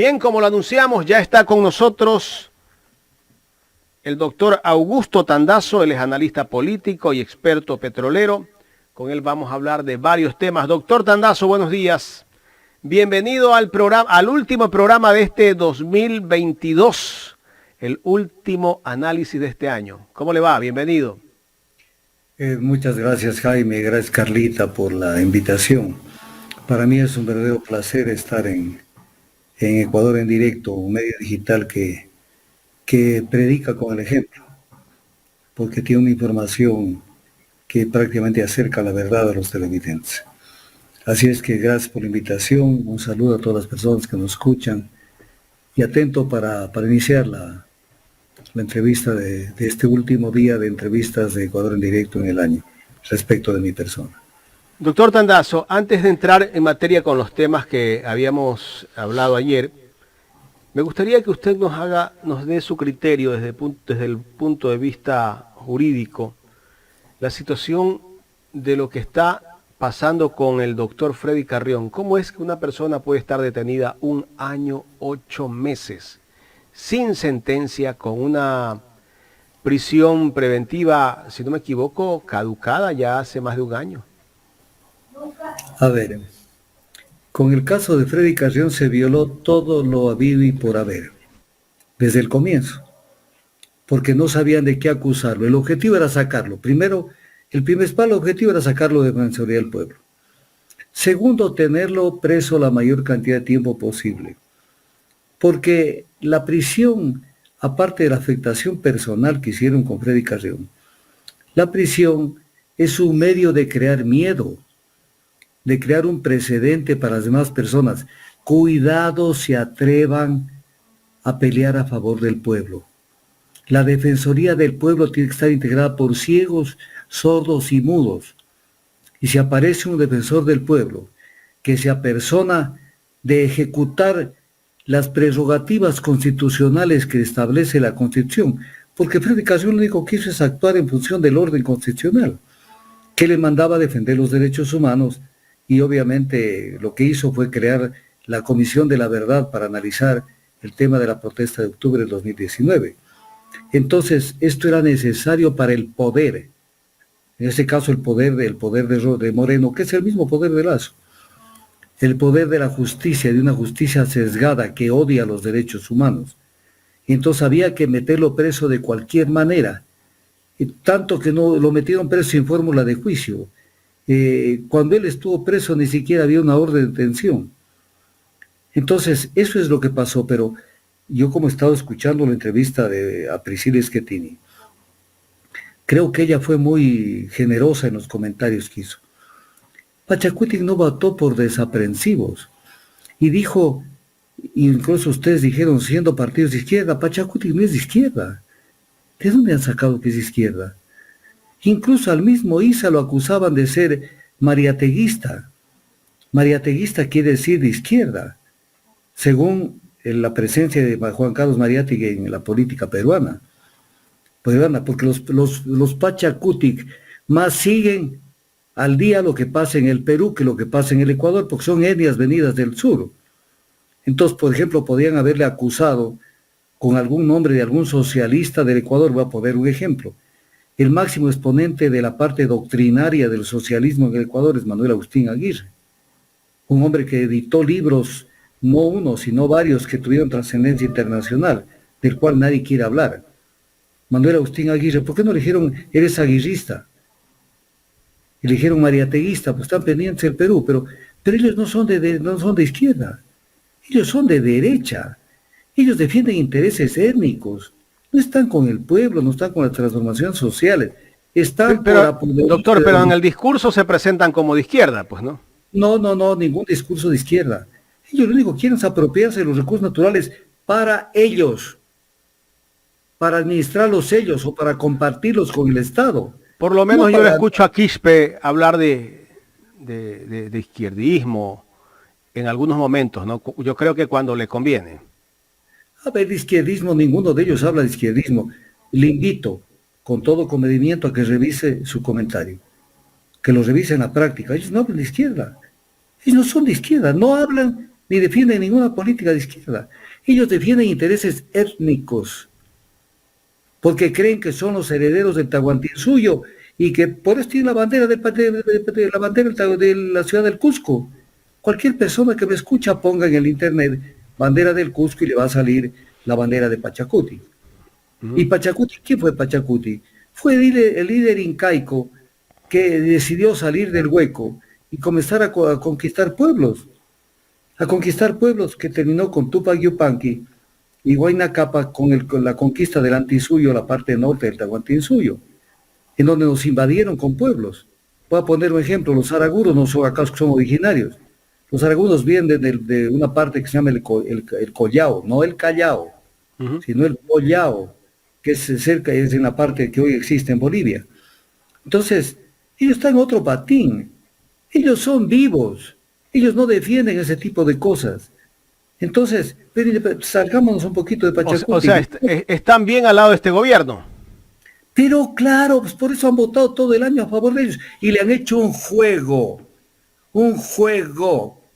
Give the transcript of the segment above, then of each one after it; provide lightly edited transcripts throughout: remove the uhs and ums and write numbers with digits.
Bien, como lo anunciamos, ya está con nosotros el doctor Augusto Tandazo. Él es analista político y experto petrolero. Con él vamos a hablar de varios temas. Doctor Tandazo, buenos días. Bienvenido al programa, al último programa de este 2022, el último análisis de este año. ¿Cómo le va? Bienvenido. Muchas gracias, Jaime, gracias Carlita por la invitación. Para mí es un verdadero placer estar en Ecuador en directo, un medio digital que predica con el ejemplo, porque tiene una información que prácticamente acerca la verdad a los televidentes. Así es que gracias por la invitación, un saludo a todas las personas que nos escuchan y atento para iniciar la entrevista de este último día de entrevistas de Ecuador en directo en el año, respecto de mi persona. Doctor Tandazo, antes de entrar en materia con los temas que habíamos hablado ayer, me gustaría que usted nos dé su criterio desde el punto de vista jurídico, la situación de lo que está pasando con el doctor Freddy Carrión. ¿Cómo es que una persona puede estar detenida 1 año, 8 meses, sin sentencia, con una prisión preventiva, si no me equivoco, caducada ya hace más de 1 año? A ver, con el caso de Freddy Carrión se violó todo lo habido y por haber, desde el comienzo, porque no sabían de qué acusarlo. El objetivo era sacarlo. Primero, el principal objetivo era sacarlo de Defensoría del Pueblo. Segundo, tenerlo preso la mayor cantidad de tiempo posible, porque la prisión, aparte de la afectación personal que hicieron con Freddy Carrión, la prisión es un medio de crear miedo, de crear un precedente para las demás personas. Cuidado se atrevan a pelear a favor del pueblo. La Defensoría del Pueblo tiene que estar integrada por ciegos, sordos y mudos. Y si aparece un defensor del pueblo que se apersona de ejecutar las prerrogativas constitucionales que establece la Constitución, porque Freddy Carrión lo único que hizo es actuar en función del orden constitucional, que le mandaba a defender los derechos humanos, y obviamente lo que hizo fue crear la Comisión de la Verdad para analizar el tema de la protesta de octubre del 2019. Entonces, esto era necesario para el poder, en este caso el poder de Moreno, que es el mismo poder de Lazo, el poder de la justicia, de una justicia sesgada que odia los derechos humanos. Y entonces había que meterlo preso de cualquier manera, y tanto que no lo metieron preso sin fórmula de juicio. Cuando él estuvo preso ni siquiera había una orden de detención. Entonces, eso es lo que pasó, pero yo como he estado escuchando la entrevista a Priscila Schettini, creo que ella fue muy generosa en los comentarios que hizo. Pachacutic no votó por desaprensivos y dijo, incluso ustedes dijeron siendo partidos de izquierda, Pachacutic no es de izquierda. ¿De dónde han sacado que es de izquierda? Incluso al mismo Isa lo acusaban de ser mariateguista. Mariateguista quiere decir de izquierda, según la presencia de Juan Carlos Mariátegui en la política peruana, porque los Pachacutic más siguen al día lo que pasa en el Perú que lo que pasa en el Ecuador, porque son etnias venidas del sur. Entonces, por ejemplo, podían haberle acusado con algún nombre de algún socialista del Ecuador. Voy a poner un ejemplo. El máximo exponente de la parte doctrinaria del socialismo en el Ecuador es Manuel Agustín Aguirre, un hombre que editó libros, no uno, sino varios que tuvieron trascendencia internacional, del cual nadie quiere hablar. Manuel Agustín Aguirre, ¿por qué no le dijeron eres aguirrista? Eligieron mariateguista, pues están pendientes del Perú, pero ellos no son de izquierda, ellos son de derecha, ellos defienden intereses étnicos, no están con el pueblo, no están con las transformaciones sociales, están por apoderar. Doctor, pero en el discurso se presentan como de izquierda, pues, ¿no? No, ningún discurso de izquierda. Ellos lo único que quieren es apropiarse de los recursos naturales para ellos, para administrarlos ellos o para compartirlos con el Estado. Por lo menos yo le escucho a Quispe hablar de izquierdismo en algunos momentos, ¿no? Yo creo que cuando le conviene. A ver, de izquierdismo, ninguno de ellos habla de izquierdismo. Le invito, con todo comedimiento, a que revise su comentario, que lo revise en la práctica. Ellos no hablan de izquierda, ellos no son de izquierda, no hablan ni defienden ninguna política de izquierda. Ellos defienden intereses étnicos, porque creen que son los herederos del Tahuantinsuyo y que por eso tienen la bandera la bandera de la ciudad del Cusco. Cualquier persona que me escucha ponga en el internet bandera del Cusco y le va a salir la bandera de Pachacuti. ¿Y Pachacuti? ¿Quién fue Pachacuti? Fue el líder incaico que decidió salir del hueco y comenzar a conquistar pueblos. A conquistar pueblos, que terminó con Tupac Yupanqui y Huayna Capac con la conquista del Antinsuyo, la parte norte del Tahuantinsuyo, en donde nos invadieron con pueblos. Voy a poner un ejemplo: los araguros no son acá, son originarios. Los araguros vienen de una parte que se llama el Collao, no el Callao, sino el Collao, que es en la parte que hoy existe en Bolivia. Entonces, ellos están en otro patín. Ellos son vivos. Ellos no defienden ese tipo de cosas. Entonces, salgámonos un poquito de Pachacuti. O sea, están bien al lado de este gobierno. Pero claro, pues por eso han votado todo el año a favor de ellos. Y le han hecho un juego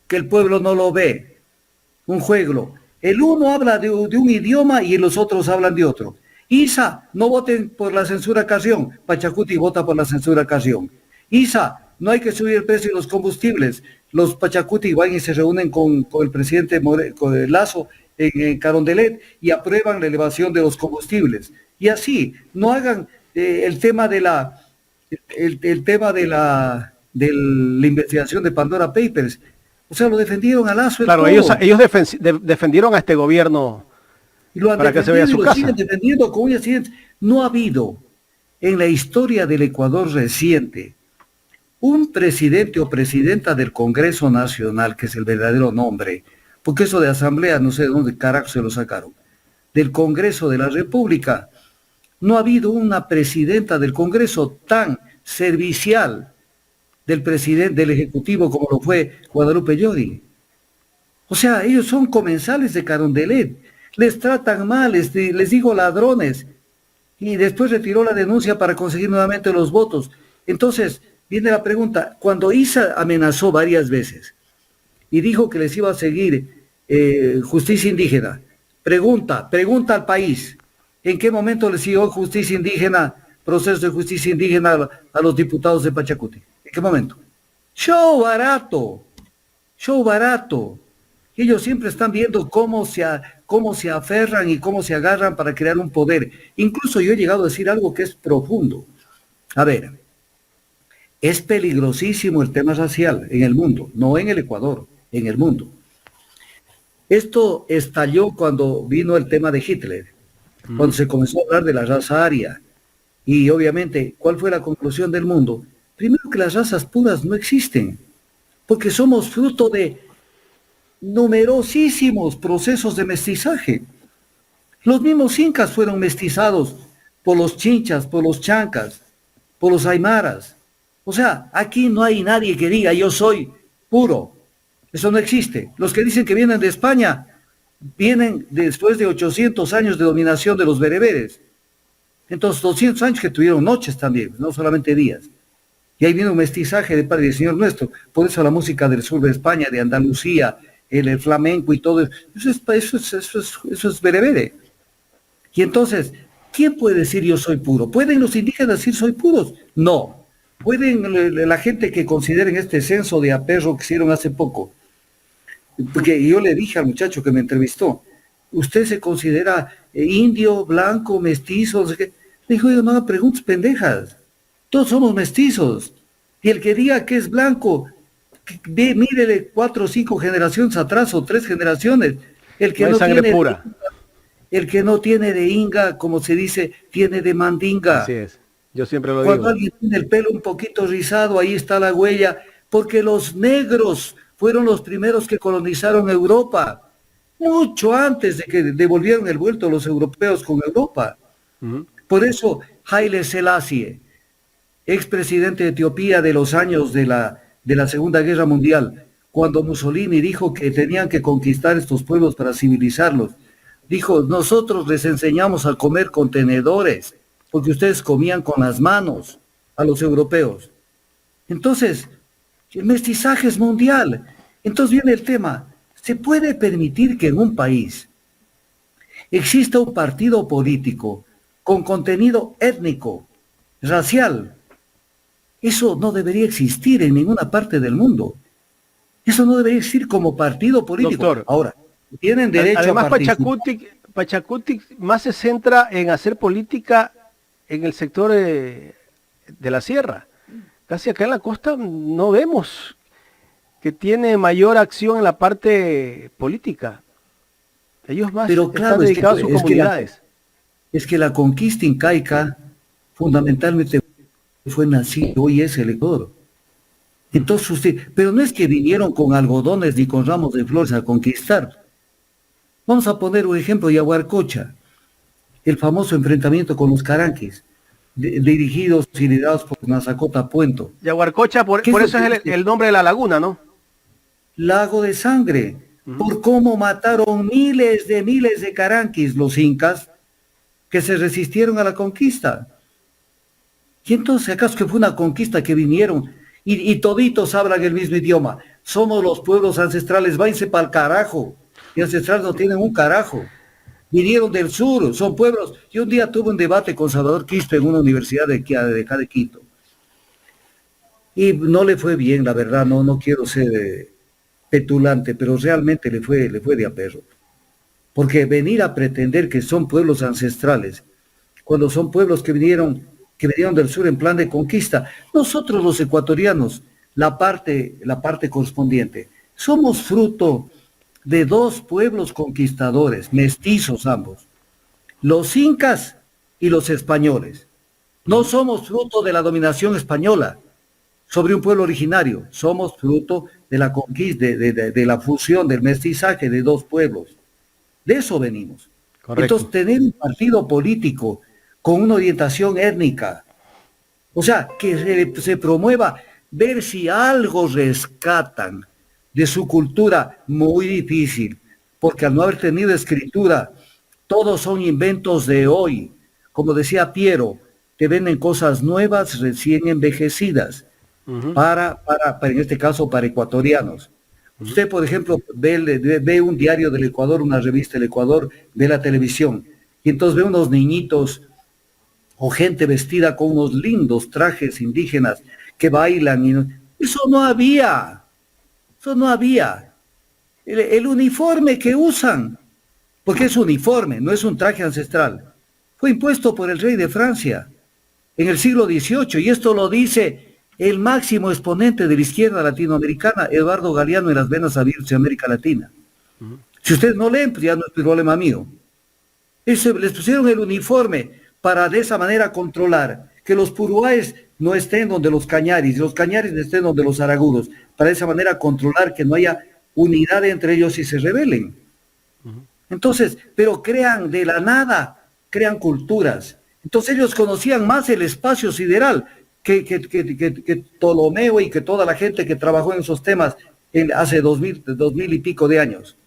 que el pueblo no lo ve. Un juego. El uno habla de un idioma y los otros hablan de otro. Isa, no voten por la censura Carrión. Pachacuti vota por la censura Carrión. Isa, no hay que subir el precio de los combustibles. Los Pachacuti van y se reúnen con el presidente con Lazo en Carondelet y aprueban la elevación de los combustibles. Y así, no hagan el tema de la investigación de Pandora Papers. O sea, lo defendieron a Lazo. Claro, ellos defendieron a este gobierno y lo han para que se vea su casa. Siguen defendiendo con uñas y dientes. No ha habido en la historia del Ecuador reciente un presidente o presidenta del Congreso Nacional, que es el verdadero nombre, porque eso de asamblea no sé de dónde carajo se lo sacaron, del Congreso de la República. No ha habido una presidenta del Congreso tan servicial del presidente del Ejecutivo como lo fue Guadalupe Llori. O sea, ellos son comensales de Carondelet, les tratan mal, les digo ladrones, y después retiró la denuncia para conseguir nuevamente los votos. Entonces, viene la pregunta: cuando Isa amenazó varias veces y dijo que les iba a seguir justicia indígena, pregunta al país, ¿en qué momento les siguió justicia indígena, proceso de justicia indígena a los diputados de Pachacuti? ¿En qué momento? Show barato. Ellos siempre están viendo cómo se aferran y cómo se agarran para crear un poder. Incluso yo he llegado a decir algo que es profundo. A ver, es peligrosísimo el tema racial en el mundo, no en el Ecuador, en el mundo. Esto estalló cuando vino el tema de Hitler, cuando se comenzó a hablar de la raza aria. Y obviamente, ¿cuál fue la conclusión del mundo? Primero, que las razas puras no existen, porque somos fruto de numerosísimos procesos de mestizaje. Los mismos incas fueron mestizados por los chinchas, por los chancas, por los aymaras. O sea, aquí no hay nadie que diga yo soy puro. Eso no existe. Los que dicen que vienen de España vienen después de 800 años de dominación de los bereberes. Entonces, 200 años que tuvieron noches también, no solamente días. Y ahí viene un mestizaje de Padre y Señor nuestro. Por eso la música del sur de España, de Andalucía, el flamenco y todo eso es berebere. Y entonces, ¿quién puede decir yo soy puro? ¿Pueden los indígenas decir soy puros? No. ¿Pueden la gente que consideren este censo de aperro que hicieron hace poco? Porque yo le dije al muchacho que me entrevistó, ¿usted se considera indio, blanco, mestizo? No sé qué. Le dijo, no haga preguntas pendejas. Todos somos mestizos. Y el que diga que es blanco, mírele 4 o 5 generaciones atrás o 3 generaciones. El que no sangre tiene pura. El que no tiene de inga, como se dice, tiene de mandinga. Así es. Yo siempre lo Cuando digo. alguien tiene el pelo un poquito rizado, ahí está la huella, porque los negros fueron los primeros que colonizaron Europa, mucho antes de que devolvieron el vuelto los europeos con Europa. Por eso Haile Selassie, expresidente de Etiopía de los años de la Segunda Guerra Mundial, cuando Mussolini dijo que tenían que conquistar estos pueblos para civilizarlos, dijo, nosotros les enseñamos a comer con tenedores, porque ustedes comían con las manos a los europeos. Entonces, el mestizaje es mundial. Entonces viene el tema, ¿Se puede permitir que en un país exista un partido político con contenido étnico, racial? Eso no debería existir en ninguna parte del mundo. Eso no debería existir como partido político. Doctor, Ahora, tienen derecho además a participar. Pachacutic más se centra en hacer política en el sector de la sierra. Casi acá en la costa no vemos que tiene mayor acción en la parte política. Ellos más Pero claro, están dedicados a sus comunidades. Es que la conquista incaica fundamentalmente fue nacido, hoy es el Ecuador. Entonces pero no es que vinieron con algodones ni con ramos de flores a conquistar. Vamos a poner un ejemplo, Yaguarcocha, el famoso enfrentamiento con los caranques, dirigidos y liderados por Nazacota Puento. Yaguarcocha, por eso es el nombre de la laguna, ¿no? Lago de sangre, por cómo mataron miles de caranquis los incas que se resistieron a la conquista. Y entonces, ¿acaso que fue una conquista que vinieron y toditos hablan el mismo idioma? Somos los pueblos ancestrales, váyanse para el carajo. Y ancestrales no tienen un carajo. Vinieron del sur, son pueblos. Yo un día tuve un debate con Salvador Quispe en una universidad de acá de Quito. Y no le fue bien, la verdad, no quiero ser petulante, pero realmente le fue de a perro. Porque venir a pretender que son pueblos ancestrales, cuando son pueblos que vinieron del sur en plan de conquista, nosotros los ecuatorianos, la parte correspondiente, somos fruto de dos pueblos conquistadores, mestizos ambos, los incas y los españoles. No somos fruto de la dominación española sobre un pueblo originario, somos fruto de la conquista, de la fusión, del mestizaje de dos pueblos. De eso venimos. Correcto. Entonces, tener un partido político con una orientación étnica, o sea, que se promueva, ver si algo rescatan de su cultura, muy difícil, porque al no haber tenido escritura, todos son inventos de hoy. Como decía Piero, te venden cosas nuevas, recién envejecidas, para en este caso, para ecuatorianos. Usted, por ejemplo, ve un diario del Ecuador, una revista del Ecuador, ve la televisión, y entonces ve unos niñitos o gente vestida con unos lindos trajes indígenas que bailan. Eso no había. El uniforme que usan, porque es uniforme, no es un traje ancestral, fue impuesto por el rey de Francia en el siglo XVIII, y esto lo dice el máximo exponente de la izquierda latinoamericana, Eduardo Galeano, en las venas abiertas de América Latina. Si ustedes no leen, pues ya no es problema mío. Les pusieron el uniforme para de esa manera controlar que los puruáes no estén donde los cañaris, y los cañaris no estén donde los aragudos, para de esa manera controlar que no haya unidad entre ellos y se rebelen. Entonces, pero crean de la nada, crean culturas. Entonces ellos conocían más el espacio sideral que Ptolomeo y que toda la gente que trabajó en esos temas hace 2000 y pico de años.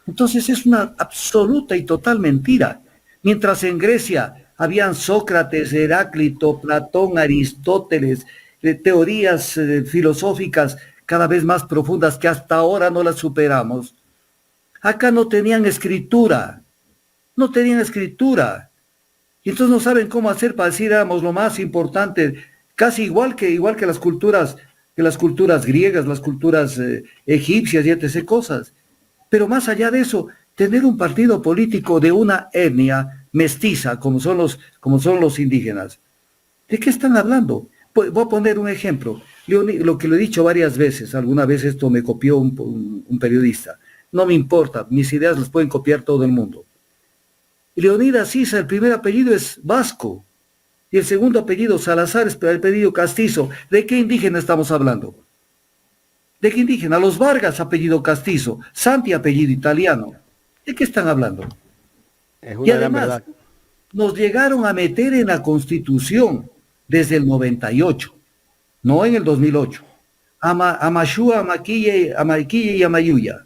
Entonces es una absoluta y total mentira. Mientras en Grecia habían Sócrates, Heráclito, Platón, Aristóteles, teorías filosóficas cada vez más profundas que hasta ahora no las superamos. Acá no tenían escritura. Y entonces no saben cómo hacer para decir éramos lo más importante, casi igual que las culturas griegas, las culturas egipcias y etc. cosas. Pero más allá de eso, tener un partido político de una etnia mestiza, como son los indígenas. ¿De qué están hablando? Voy a poner un ejemplo. Lo que lo he dicho varias veces, alguna vez esto me copió un periodista. No me importa, mis ideas las pueden copiar todo el mundo. Leonidas Sisa, el primer apellido es vasco, y el segundo apellido Salazar es el apellido castizo. ¿De qué indígena estamos hablando? ¿De qué indígena? Los Vargas, apellido castizo, Santi, apellido italiano. ¿De qué están hablando? Y además, nos llegaron a meter en la Constitución desde el 98, no en el 2008. Amashua, Amaquille y Amayuya.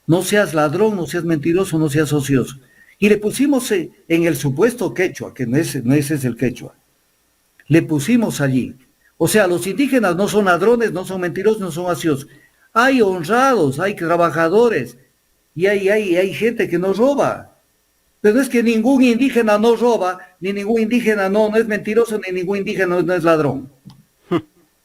No seas ladrón, no seas mentiroso, no seas ocioso. Y le pusimos en el supuesto quechua, que no ese es el quechua. Le pusimos allí. O sea, los indígenas no son ladrones, no son mentirosos, no son ociosos. Hay honrados, hay trabajadores y hay gente que no roba. Pero es que ningún indígena no roba, ni ningún indígena no es mentiroso, ni ningún indígena no es ladrón.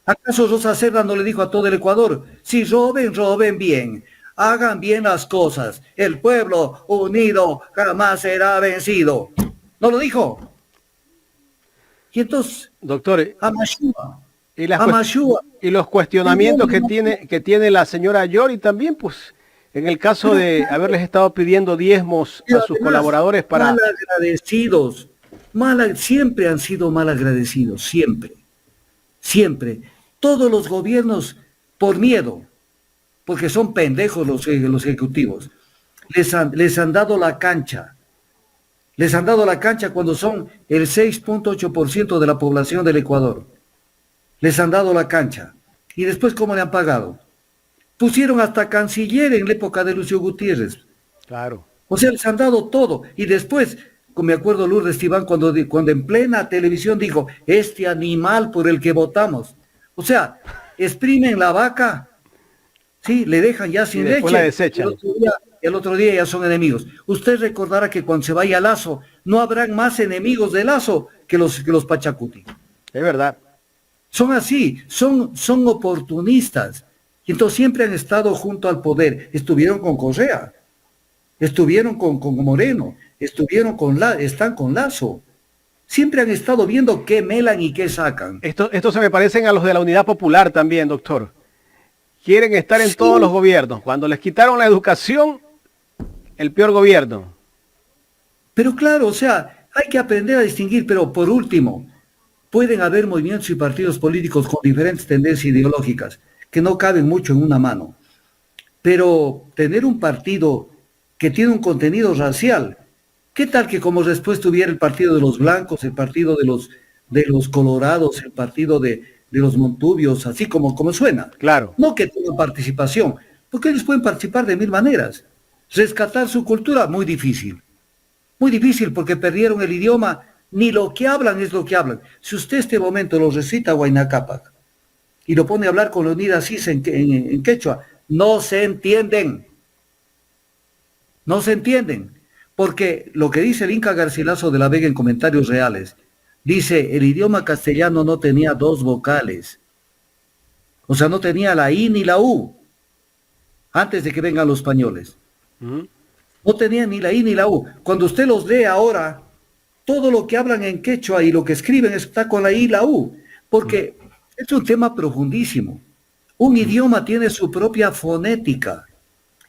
¿Acaso Rosa Cerda no le dijo a todo el Ecuador, si roben, roben bien, hagan bien las cosas, el pueblo unido jamás será vencido? ¿No lo dijo? Y entonces, Doctor, Amashua, y, las Amashua, y los cuestionamientos que tiene la señora Yori también, pues, en el caso de haberles estado pidiendo diezmos a sus colaboradores para... mal agradecidos, siempre han sido mal agradecidos, siempre, siempre. Todos los gobiernos, por miedo, porque son pendejos los ejecutivos, les han dado la cancha. Les han dado la cancha cuando son el 6.8% de la población del Ecuador. Les han dado la cancha. Y después, ¿cómo le han pagado? Pusieron hasta canciller en la época de Lucio Gutiérrez. Claro. O sea, les han dado todo. Y después, me acuerdo Lourdes Tibán cuando en plena televisión dijo, este animal por el que votamos. O sea, exprimen la vaca, sí, le dejan ya sin leche. La desechan. El otro día ya son enemigos. Usted recordará que cuando se vaya Lazo, no habrán más enemigos de Lazo que los Pachacuti. Es verdad. Son así, son oportunistas. Y entonces siempre han estado junto al poder. Estuvieron con Correa, estuvieron con Moreno, están con Lazo. Siempre han estado viendo qué melan y qué sacan. Esto se me parecen a los de la Unidad Popular también, doctor. Quieren estar en todos los gobiernos. Cuando les quitaron la educación, el peor gobierno. Pero claro, o sea, hay que aprender a distinguir, pero por último, pueden haber movimientos y partidos políticos con diferentes tendencias ideológicas que no caben mucho en una mano. Pero tener un partido que tiene un contenido racial, ¿qué tal que como después tuviera el partido de los blancos, el partido de los colorados, el partido de los montubios, así como suena? Claro. No que tengan participación, porque ellos pueden participar de mil maneras. Rescatar su cultura, muy difícil. Muy difícil porque perdieron el idioma, ni lo que hablan es lo que hablan. Si usted este momento lo recita Huayna Cápac y lo pone a hablar con Leonidas Cis en quechua, no se entienden. No se entienden. Porque lo que dice el Inca Garcilaso de la Vega en Comentarios Reales, dice, el idioma castellano no tenía dos vocales. O sea, no tenía la I ni la U, antes de que vengan los españoles. No tenía ni la I ni la U. Cuando usted los lee ahora, todo lo que hablan en quechua y lo que escriben está con la I y la U, porque es un tema profundísimo. Un idioma tiene su propia fonética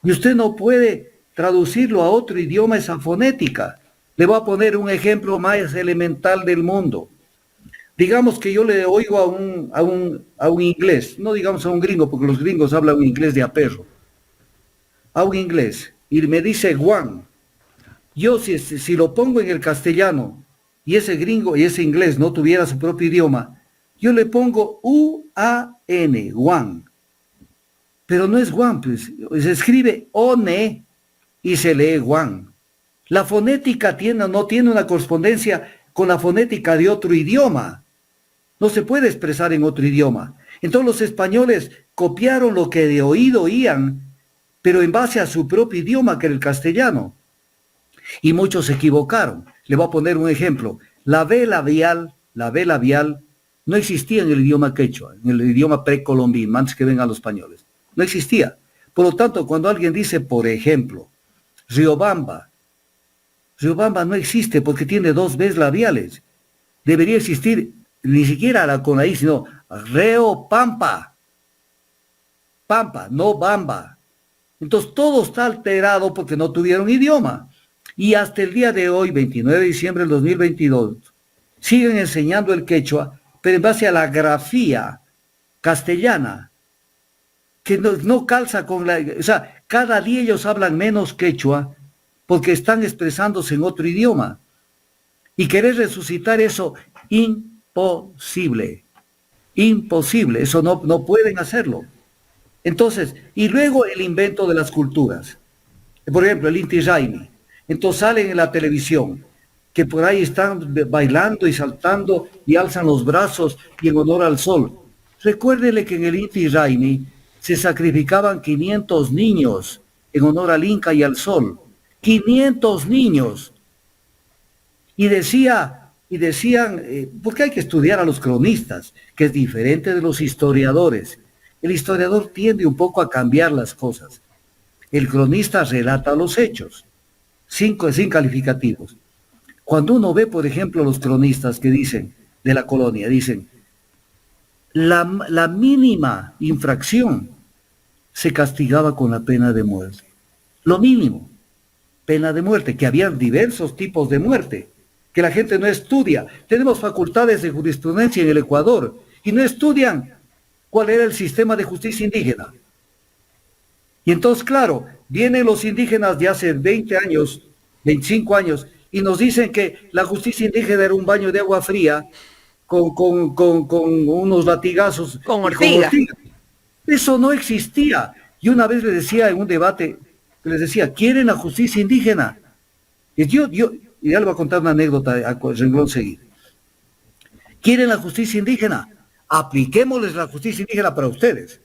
y usted no puede traducirlo a otro idioma esa fonética. Le voy a poner un ejemplo más elemental del mundo. Digamos que yo le oigo a un inglés, no digamos a un gringo, porque los gringos hablan un inglés de a perro. A un inglés, y me dice Juan. Yo si lo pongo en el castellano, y ese gringo y ese inglés no tuviera su propio idioma, yo le pongo U-A-N, Juan. Pero no es Juan, pues, se escribe O-N y se lee Juan. La fonética no tiene una correspondencia con la fonética de otro idioma. No se puede expresar en otro idioma. Entonces los españoles copiaron lo que de oído oían, pero en base a su propio idioma, que era el castellano. Y muchos se equivocaron. Le voy a poner un ejemplo. La B labial no existía en el idioma quechua, en el idioma precolombino, antes que vengan los españoles. No existía. Por lo tanto, cuando alguien dice, por ejemplo, Riobamba no existe porque tiene dos Bs labiales. Debería existir ni siquiera la con ahí, sino Reopampa. Pampa, no Bamba. Entonces todo está alterado porque no tuvieron idioma. Y hasta el día de hoy, 29 de diciembre del 2022, siguen enseñando el quechua, pero en base a la grafía castellana, que no calza con la... O sea, cada día ellos hablan menos quechua porque están expresándose en otro idioma. Y querer resucitar eso, imposible. Imposible, eso no pueden hacerlo. Entonces, y luego el invento de las culturas. Por ejemplo, el Inti Raymi. Entonces salen en la televisión, que por ahí están bailando y saltando y alzan los brazos y en honor al sol. Recuérdele que en el Inti Raymi se sacrificaban 500 niños en honor al Inca y al Sol. 500 niños. Y decían, porque hay que estudiar a los cronistas, que es diferente de los historiadores. El historiador tiende un poco a cambiar las cosas. El cronista relata los hechos, sin calificativos. Cuando uno ve, por ejemplo, los cronistas que dicen, de la colonia, dicen, la mínima infracción se castigaba con la pena de muerte. Lo mínimo, pena de muerte, que había diversos tipos de muerte, que la gente no estudia. Tenemos facultades de jurisprudencia en el Ecuador y no estudian cuál era el sistema de justicia indígena. Y entonces, claro, vienen los indígenas de hace 20 años, 25 años, y nos dicen que la justicia indígena era un baño de agua fría con unos latigazos. Con ortiga. Eso no existía. Y una vez les decía en un debate, les decía, ¿quieren la justicia indígena? Y ya les voy a contar una anécdota a renglón seguido. ¿Quieren la justicia indígena? Apliquémosles la justicia indígena para ustedes.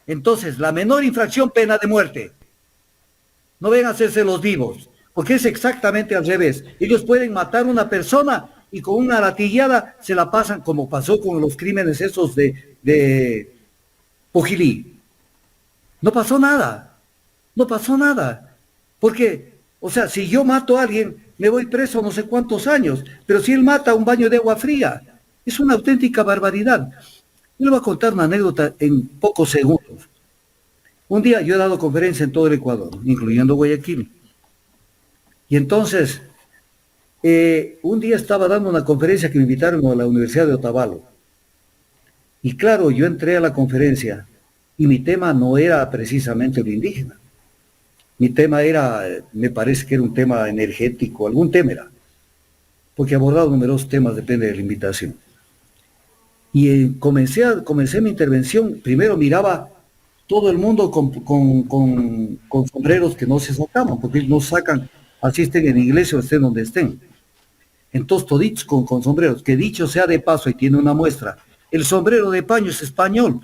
Entonces, la menor infracción, pena de muerte. No vengan a hacerse los vivos, porque es exactamente al revés. Ellos pueden matar a una persona y con una latillada se la pasan, como pasó con los crímenes esos de Pujilí. No pasó nada. Porque, o sea, si yo mato a alguien, me voy preso no sé cuántos años, pero si él mata un baño de agua fría, es una auténtica barbaridad. Yo le voy a contar una anécdota en pocos segundos. Un día yo he dado conferencia en todo el Ecuador, incluyendo Guayaquil. Y entonces, un día estaba dando una conferencia que me invitaron a la Universidad de Otavalo. Y claro, yo entré a la conferencia y mi tema no era precisamente lo indígena. Mi tema era, me parece que era un tema energético, algún tema era. Porque he abordado numerosos temas, depende de la invitación. Y comencé mi intervención, primero miraba todo el mundo con sombreros que no se sacaban, porque ellos no sacan, así estén en iglesia o estén donde estén. Entonces toditos con sombreros, que dicho sea de paso, y tiene una muestra, el sombrero de paño es español.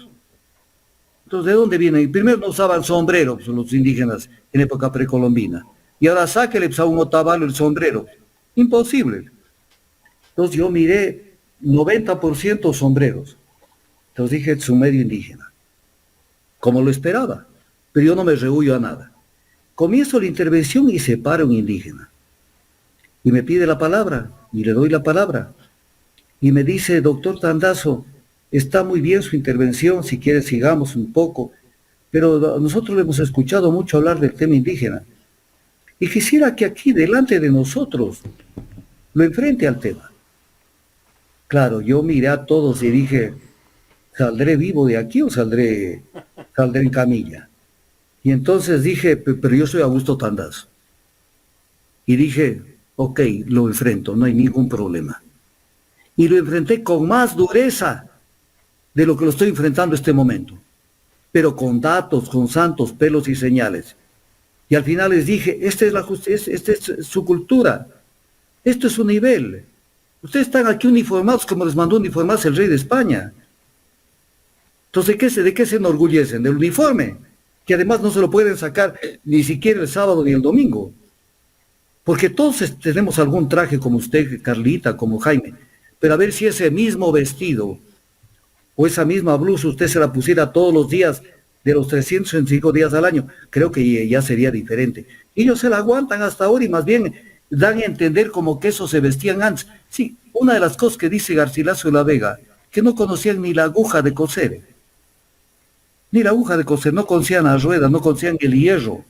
Entonces, ¿de dónde vienen? Primero no usaban sombrero, pues, los indígenas en época precolombina, y ahora sáquele pues, a un otavalo el sombrero. Imposible. Entonces yo miré 90% sombreros. Entonces dije, es un medio indígena. Como lo esperaba, pero yo no me rehuyo a nada. Comienzo la intervención y se para un indígena. Y me pide la palabra, y le doy la palabra. Y me dice, doctor Tandazo, está muy bien su intervención, si quiere sigamos un poco, pero nosotros le hemos escuchado mucho hablar del tema indígena. Y quisiera que aquí, delante de nosotros, lo enfrente al tema. Claro, yo miré a todos y dije, ¿saldré vivo de aquí o saldré en camilla? Y entonces dije, pero yo soy Augusto Tandazo. Y dije, ok, lo enfrento, no hay ningún problema. Y lo enfrenté con más dureza de lo que lo estoy enfrentando en este momento, pero con datos, con santos, pelos y señales. Y al final les dije, esta es la justicia, esta es su cultura, esto es su nivel. Ustedes están aquí uniformados como les mandó uniformarse el rey de España. Entonces, ¿de qué se enorgullecen? Del uniforme, que además no se lo pueden sacar ni siquiera el sábado ni el domingo. Porque todos tenemos algún traje como usted, Carlita, como Jaime, pero a ver si ese mismo vestido o esa misma blusa usted se la pusiera todos los días de los 365 días al año, creo que ya sería diferente. Ellos se la aguantan hasta ahora y más bien dan a entender como que eso se vestían antes. Sí, una de las cosas que dice Garcilaso de la Vega, que no conocían ni la aguja de coser. Ni la aguja de coser, no conocían la rueda, no conocían el hierro.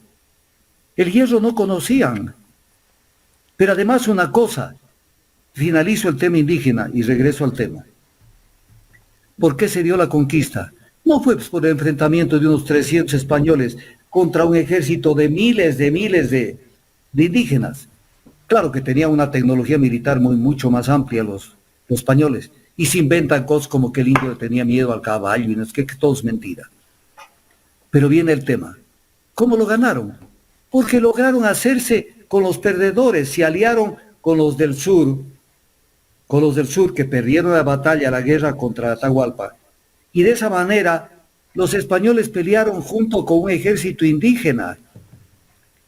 El hierro no conocían. Pero además una cosa, finalizo el tema indígena y regreso al tema. ¿Por qué se dio la conquista? No fue por el enfrentamiento de unos 300 españoles contra un ejército de miles de indígenas. Claro que tenían una tecnología militar mucho más amplia los españoles, y se inventan cosas como que el indio tenía miedo al caballo, y no es que todo es mentira. Pero viene el tema. ¿Cómo lo ganaron? Porque lograron hacerse con los perdedores, se aliaron con los del sur, que perdieron la batalla, la guerra contra Atahualpa, y de esa manera los españoles pelearon junto con un ejército indígena.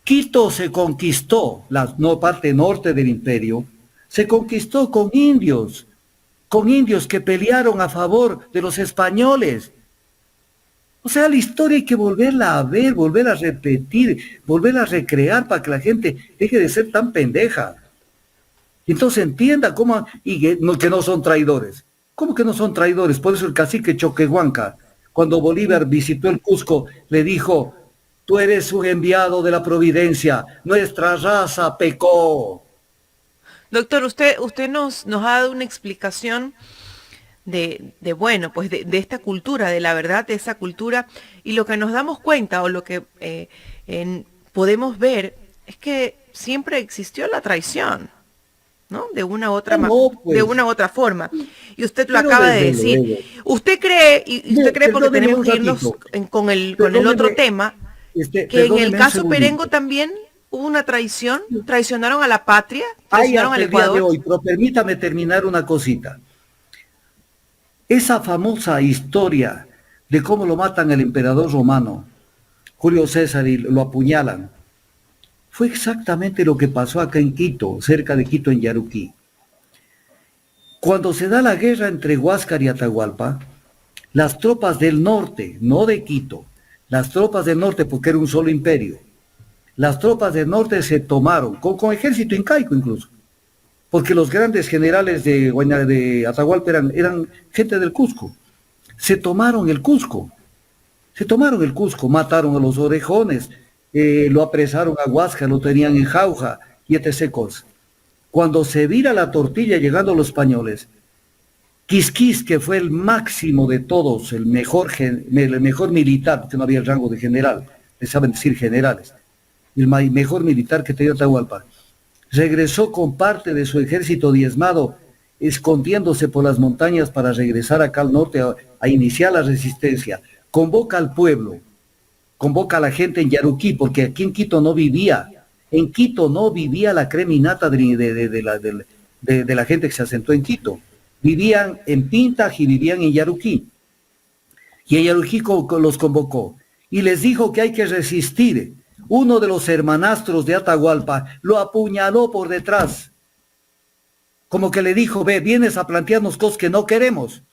Quito se conquistó, la parte norte del imperio, se conquistó con indios que pelearon a favor de los españoles. O sea, la historia hay que volverla a ver, volver a repetir, volverla a recrear para que la gente deje de ser tan pendeja. Entonces entienda cómo, que no son traidores. ¿Cómo que no son traidores? Por eso el cacique Choquehuanca, cuando Bolívar visitó el Cusco, le dijo: tú eres un enviado de la providencia, nuestra raza pecó. Doctor, usted nos ha dado una explicación bueno, pues de esta cultura, de la verdad de esa cultura, y lo que nos damos cuenta o lo que podemos ver es que siempre existió la traición, ¿no? De una u otra, pues, de una u otra forma. Y usted lo pero acaba de decir. luego. Usted cree, y usted cree, porque Perdóneme tenemos un que irnos ratito. con el Perdóneme, otro tema, que en perdóneme el un caso segundito. Perengo también hubo una traición, traicionaron a la patria, Hay traicionaron hasta al el día de Ecuador. hoy, pero permítame terminar una cosita. Esa famosa historia de cómo lo matan al emperador romano, Julio César, y lo apuñalan, fue exactamente lo que pasó acá en Quito, cerca de Quito, en Yaruquí. Cuando se da la guerra entre Huáscar y Atahualpa, las tropas del norte, no de Quito, las tropas del norte, porque era un solo imperio, las tropas del norte se tomaron, con ejército incaico incluso, porque los grandes generales de Atahualpa eran gente del Cusco. Se tomaron el Cusco, mataron a los orejones, lo apresaron a Huáscar, lo tenían en jauja y etc. cosas. Cuando se vira la tortilla llegando los españoles, Quisquis, que fue el máximo de todos, el mejor militar, porque no había el rango de general, le saben decir generales, el mejor militar que tenía Atahualpa, regresó con parte de su ejército diezmado, escondiéndose por las montañas para regresar acá al norte a iniciar la resistencia. Convoca al pueblo, convoca a la gente en Yaruquí, porque aquí en Quito no vivía la creminata de la gente que se asentó en Quito. Vivían en Pintaj y vivían en Yaruquí. Y en Yaruquí los convocó y les dijo que hay que resistir. Uno de los hermanastros de Atahualpa lo apuñaló por detrás. Como que le dijo: ve, vienes a plantearnos cosas que no queremos.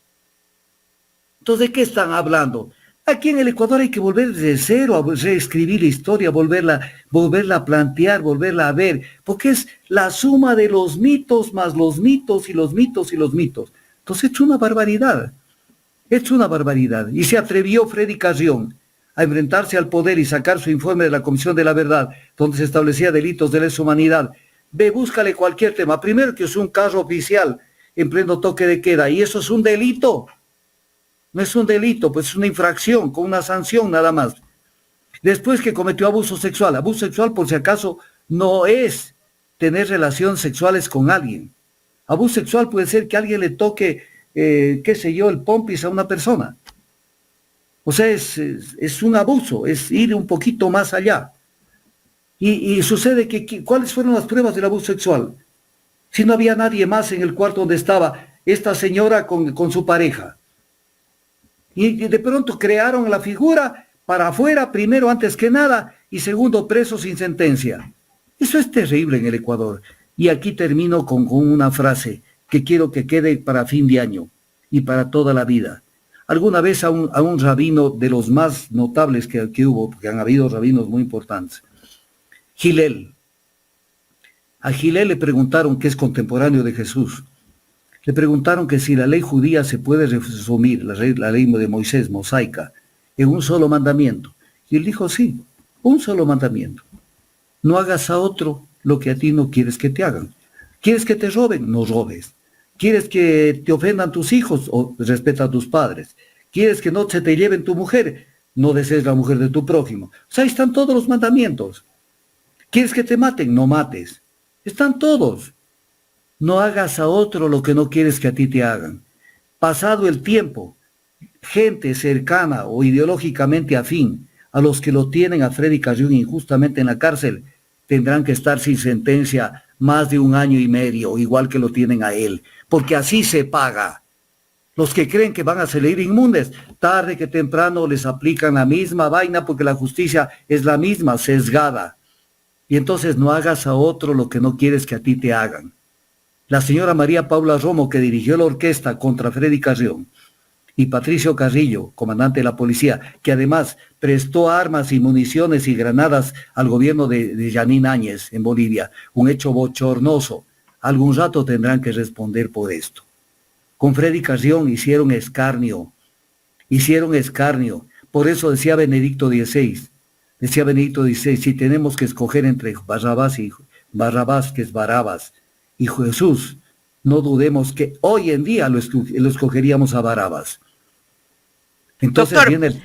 Entonces, ¿de qué están hablando? Aquí en el Ecuador hay que volver de cero a reescribir la historia, volverla a plantear, volverla a ver, porque es la suma de los mitos más los mitos y los mitos y los mitos. Entonces es una barbaridad, Y se atrevió Freddy Carrión a enfrentarse al poder y sacar su informe de la Comisión de la Verdad, donde se establecía delitos de lesa humanidad. Ve, búscale cualquier tema. Primero, que es un carro oficial en pleno toque de queda, y eso es un delito. No es un delito, pues es una infracción con una sanción nada más. Después, que cometió abuso sexual. Abuso sexual, por si acaso, no es tener relaciones sexuales con alguien. Abuso sexual puede ser que alguien le toque, qué sé yo, el pompis a una persona. O sea, es un abuso, es ir un poquito más allá. Y sucede que, ¿cuáles fueron las pruebas del abuso sexual? Si no había nadie más en el cuarto donde estaba esta señora con su pareja. Y de pronto crearon la figura para afuera, primero, antes que nada, y segundo, preso sin sentencia. Eso es terrible en el Ecuador. Y aquí termino con una frase que quiero que quede para fin de año y para toda la vida. Alguna vez a un rabino de los más notables que hubo, porque han habido rabinos muy importantes, Gilel. A Gilel le preguntaron, que es contemporáneo de Jesús, le preguntaron que si la ley judía se puede resumir, la ley de Moisés, mosaica, en un solo mandamiento. Y él dijo: sí, un solo mandamiento. No hagas a otro lo que a ti no quieres que te hagan. ¿Quieres que te roben? No robes. ¿Quieres que te ofendan tus hijos? O respeta a tus padres. ¿Quieres que no se te lleven tu mujer? No desees la mujer de tu prójimo. O sea, ahí están todos los mandamientos. ¿Quieres que te maten? No mates. Están todos. No hagas a otro lo que no quieres que a ti te hagan. Pasado el tiempo, gente cercana o ideológicamente afín a los que lo tienen a Freddy Carrión injustamente en la cárcel, tendrán que estar sin sentencia más de 1 año y medio, igual que lo tienen a él, porque así se paga. Los que creen que van a salir inmunes, tarde que temprano les aplican la misma vaina porque la justicia es la misma, sesgada. Y entonces no hagas a otro lo que no quieres que a ti te hagan. La señora María Paula Romo, que dirigió la orquesta contra Freddy Carrión, y Patricio Carrillo, comandante de la policía, que además prestó armas y municiones y granadas al gobierno de Yanine Áñez en Bolivia, un hecho bochornoso. Algún rato tendrán que responder por esto. Con Freddy Carrión hicieron escarnio. Por eso decía Benedicto XVI, si tenemos que escoger entre Barrabás, que es Barabás, y Jesús, no dudemos que hoy en día lo escogeríamos a Barabás. Entonces Doctor, viene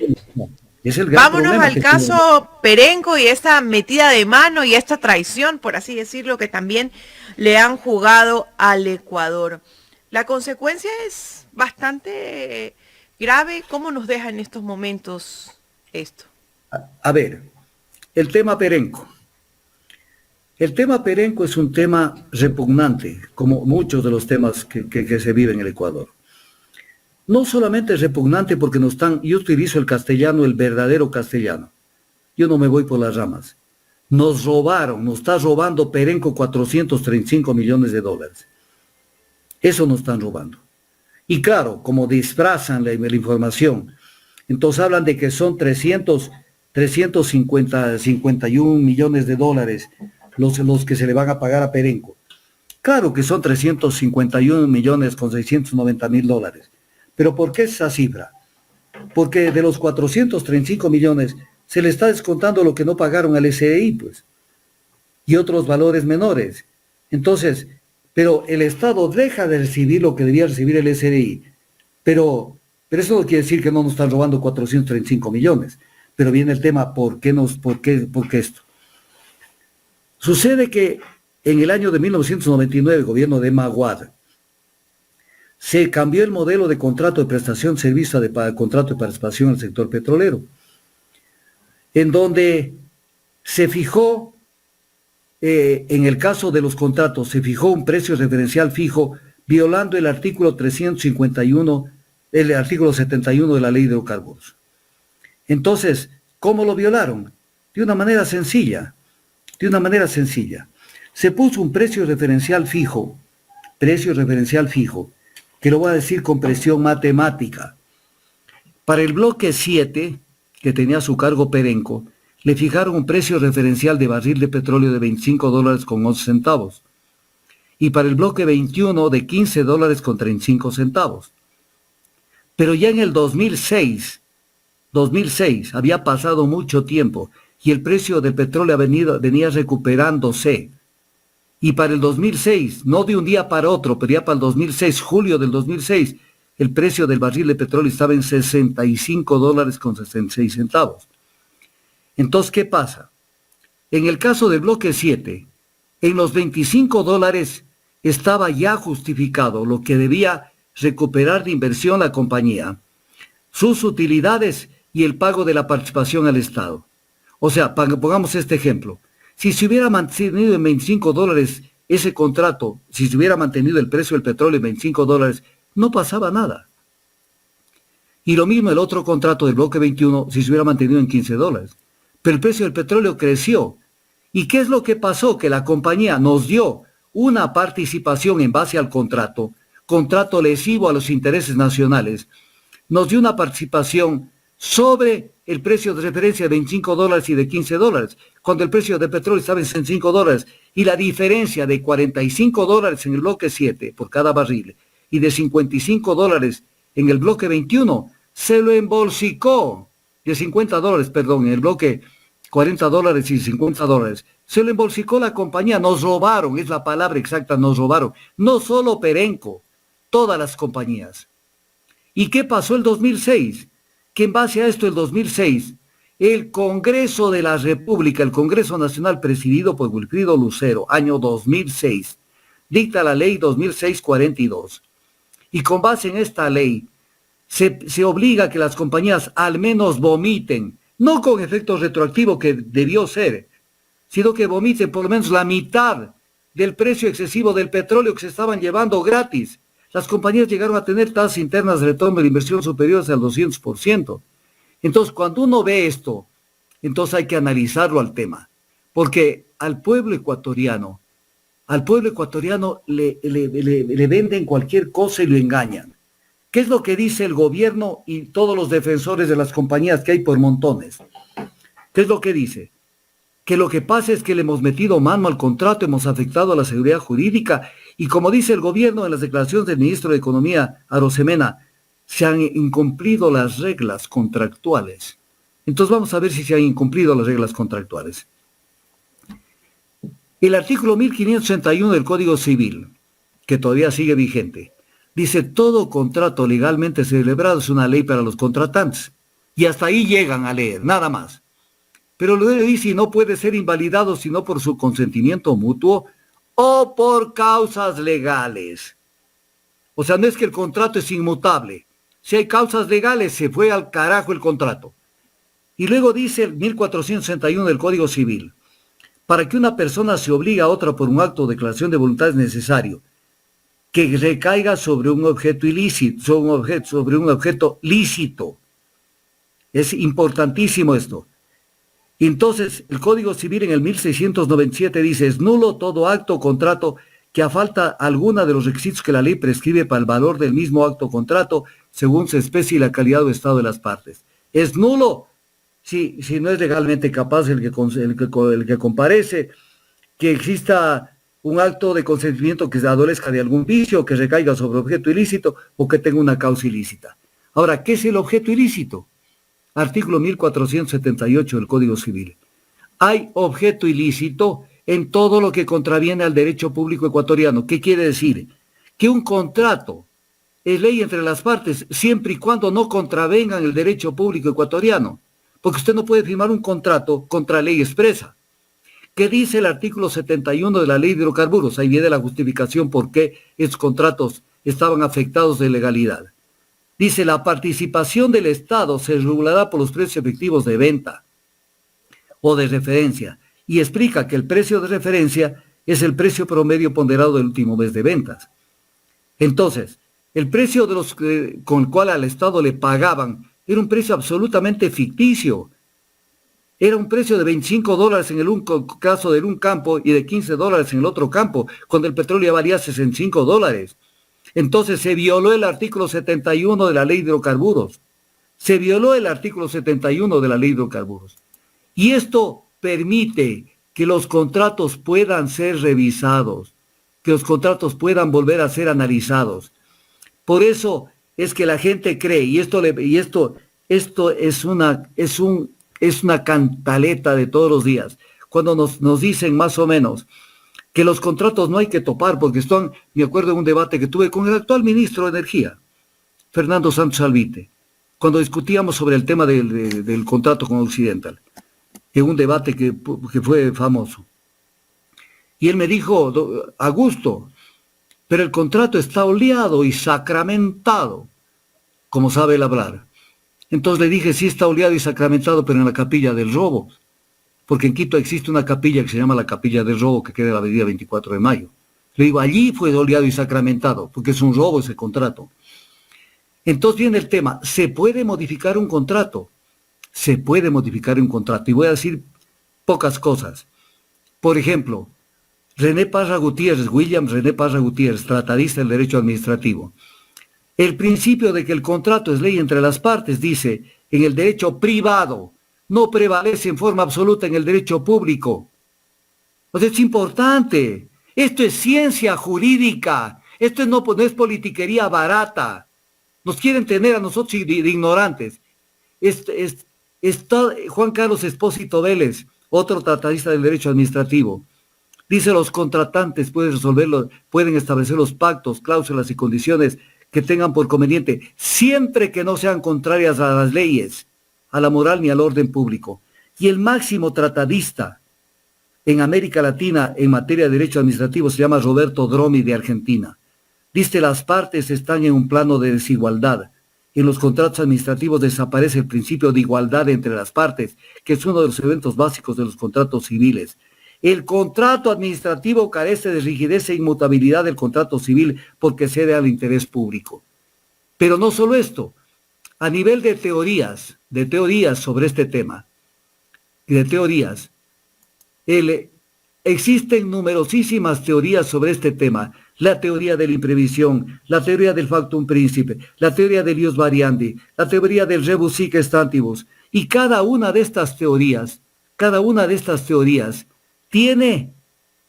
es el gran vámonos problema al caso Perenco y esta metida de mano y esta traición, por así decirlo, que también le han jugado al Ecuador. La consecuencia es bastante grave. ¿Cómo nos deja en estos momentos esto? A ver, el tema Perenco. El tema Perenco es un tema repugnante, como muchos de los temas que se viven en el Ecuador. No solamente es repugnante porque yo utilizo el castellano, el verdadero castellano. Yo no me voy por las ramas. Nos está robando Perenco 435 millones de dólares. Eso nos están robando. Y claro, como disfrazan la información, entonces hablan de que son 51 millones de dólares los que se le van a pagar a Perenco. Claro que son 351 millones con 690 mil dólares. ¿Pero por qué esa cifra? Porque de los 435 millones se le está descontando lo que no pagaron al SEI, pues, y otros valores menores. Entonces, pero el Estado deja de recibir lo que debía recibir el SRI. Pero eso no quiere decir que no nos están robando 435 millones. Pero viene el tema, ¿por qué esto? Sucede que en el año de 1999, el gobierno de Maguad, se cambió el modelo de contrato de prestación de servicio de contrato de participación en el sector petrolero, en donde se fijó, en el caso de los contratos, se fijó un precio referencial fijo, violando el artículo 351, el artículo 71 de la Ley de Hidrocarburos. Entonces, ¿cómo lo violaron? De una manera sencilla. Se puso un precio referencial fijo, que lo voy a decir con presión matemática. Para el bloque 7, que tenía a su cargo Perenco, le fijaron un precio referencial de barril de petróleo de $25 con 11 centavos. Y para el bloque 21 de $15 con 35 centavos. Pero ya en el 2006, había pasado mucho tiempo y el precio del petróleo venía recuperándose. Y para el 2006, no de un día para otro, pero ya para el 2006, julio del 2006, el precio del barril de petróleo estaba en $65 con 66 centavos. Entonces, ¿qué pasa? En el caso del bloque 7, en los $25 estaba ya justificado lo que debía recuperar de inversión la compañía, sus utilidades y el pago de la participación al Estado. O sea, pongamos este ejemplo. Si se hubiera mantenido en $25 ese contrato, si se hubiera mantenido el precio del petróleo en $25, no pasaba nada. Y lo mismo el otro contrato del bloque 21, si se hubiera mantenido en $15. Pero el precio del petróleo creció. ¿Y qué es lo que pasó? Que la compañía nos dio una participación en base al contrato lesivo a los intereses nacionales, nos dio una participación sobre el precio de referencia de $25 y de $15, cuando el precio del petróleo estaba en $5, y la diferencia de $45 en el bloque 7 por cada barril y de $55 en el bloque 21, se lo embolsicó, de $50, perdón, en el bloque $40 y $50, se lo embolsicó la compañía. Nos robaron, es la palabra exacta, nos robaron, no solo Perenco, todas las compañías. ¿Y qué pasó el 2006? Que en base a esto, el 2006, el Congreso de la República, el Congreso Nacional presidido por Wilfrido Lucero, año 2006, dicta la ley 2006-42. Y con base en esta ley, se obliga a que las compañías al menos vomiten, no con efecto retroactivo que debió ser, sino que vomiten por lo menos la mitad del precio excesivo del petróleo que se estaban llevando gratis. las compañías llegaron a tener tasas internas de retorno de inversión superiores al 200%. Entonces, cuando uno ve esto, entonces hay que analizarlo al tema, porque al pueblo ecuatoriano le venden cualquier cosa y lo engañan. ¿Qué es lo que dice el gobierno y todos los defensores de las compañías que hay por montones? ¿Qué es lo que dice? Que lo que pasa es que le hemos metido mano al contrato, hemos afectado a la seguridad jurídica y como dice el gobierno en las declaraciones del ministro de Economía, Arosemena, se han incumplido las reglas contractuales. Entonces vamos a ver si se han incumplido las reglas contractuales. El artículo 1561 del Código Civil, que todavía sigue vigente, dice todo contrato legalmente celebrado es una ley para los contratantes. Y hasta ahí llegan a leer, nada más. Pero luego dice y no puede ser invalidado sino por su consentimiento mutuo o por causas legales. O sea, no es que el contrato es inmutable. Si hay causas legales, se fue al carajo el contrato. Y luego dice el 1461 del Código Civil, para que una persona se obligue a otra por un acto o declaración de voluntad es necesario que recaiga sobre un objeto ilícito, sobre un objeto lícito. Es importantísimo esto. Entonces, el Código Civil en el 1697 dice, es nulo todo acto o contrato que a falta alguna de los requisitos que la ley prescribe para el valor del mismo acto o contrato, según su especie y la calidad o estado de las partes. Es nulo si no es legalmente capaz el que comparece, que exista un acto de consentimiento que adolezca de algún vicio, que recaiga sobre objeto ilícito o que tenga una causa ilícita. Ahora, ¿qué es el objeto ilícito? Artículo 1478 del Código Civil. Hay objeto ilícito en todo lo que contraviene al derecho público ecuatoriano. ¿Qué quiere decir? Que un contrato es ley entre las partes siempre y cuando no contravengan el derecho público ecuatoriano. Porque usted no puede firmar un contrato contra ley expresa. ¿Qué dice el artículo 71 de la Ley de Hidrocarburos? Ahí viene la justificación por qué estos contratos estaban afectados de legalidad. Dice, la participación del Estado se regulará por los precios efectivos de venta o de referencia y explica que el precio de referencia es el precio promedio ponderado del último mes de ventas. Entonces, el precio con el cual al Estado le pagaban era un precio absolutamente ficticio. Era un precio de $25 en el caso de un campo y de $15 en el otro campo, cuando el petróleo valía $65. Entonces se violó el artículo 71 de la Ley de Hidrocarburos. Se violó el artículo 71 de la Ley de Hidrocarburos. Y esto permite que los contratos puedan ser revisados, que los contratos puedan volver a ser analizados. Por eso es que la gente cree, y esto es una cantaleta de todos los días, cuando nos dicen más o menos que los contratos no hay que topar, porque me acuerdo de un debate que tuve con el actual ministro de Energía, Fernando Santos Alvite, cuando discutíamos sobre el tema del contrato con Occidental, en un debate que fue famoso. Y él me dijo, Augusto, pero el contrato está oleado y sacramentado, como sabe él hablar. Entonces le dije, sí está oleado y sacramentado, pero en la capilla del robo. Porque en Quito existe una capilla que se llama la Capilla del Robo, que queda en la avenida 24 de Mayo. Le digo, allí fue oleado y sacramentado, porque es un robo ese contrato. Entonces viene el tema, ¿se puede modificar un contrato? Se puede modificar un contrato, y voy a decir pocas cosas. Por ejemplo, William René Parra Gutiérrez, tratadista del derecho administrativo. El principio de que el contrato es ley entre las partes, dice, en el derecho privado, no prevalece en forma absoluta en el derecho público. O sea, es importante. Esto es ciencia jurídica. Esto no es politiquería barata. Nos quieren tener a nosotros de ignorantes. Está Juan Carlos Espósito Vélez, otro tratadista del derecho administrativo. Dice, los contratantes pueden establecer los pactos, cláusulas y condiciones que tengan por conveniente, siempre que no sean contrarias a las leyes, a la moral ni al orden público. Y el máximo tratadista en América Latina en materia de derecho administrativo se llama Roberto Dromi de Argentina. Dice, las partes están en un plano de desigualdad. En los contratos administrativos desaparece el principio de igualdad entre las partes, que es uno de los eventos básicos de los contratos civiles. El contrato administrativo carece de rigidez e inmutabilidad del contrato civil porque cede al interés público. Pero no solo esto, a nivel de teorías sobre este tema, existen numerosísimas teorías sobre este tema. La teoría de la imprevisión, la teoría del factum principe, la teoría del ius variandi, la teoría del rebus sic stantibus. Y cada una de estas teorías tiene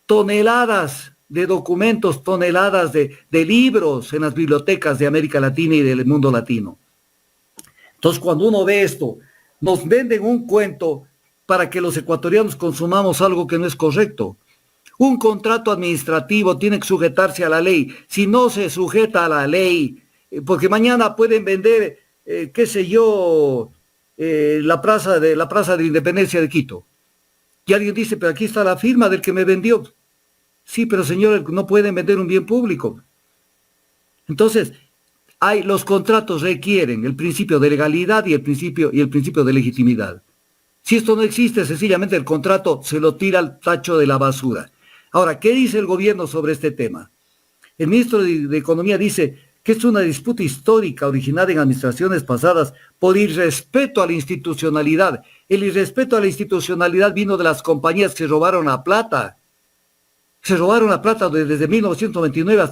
toneladas de documentos, toneladas de libros en las bibliotecas de América Latina y del mundo latino. Entonces, cuando uno ve esto, nos venden un cuento para que los ecuatorianos consumamos algo que no es correcto. Un contrato administrativo tiene que sujetarse a la ley. Si no se sujeta a la ley, porque mañana pueden vender, la plaza de la Independencia de Quito. Y alguien dice, pero aquí está la firma del que me vendió. Sí, pero señor, no pueden vender un bien público. Entonces, los contratos requieren el principio de legalidad y el principio de legitimidad. Si esto no existe, sencillamente el contrato se lo tira al tacho de la basura. Ahora, ¿qué dice el gobierno sobre este tema? El ministro de Economía dice que es una disputa histórica originada en administraciones pasadas por irrespeto a la institucionalidad. El irrespeto a la institucionalidad vino de las compañías que robaron la plata. Se robaron la plata desde 1929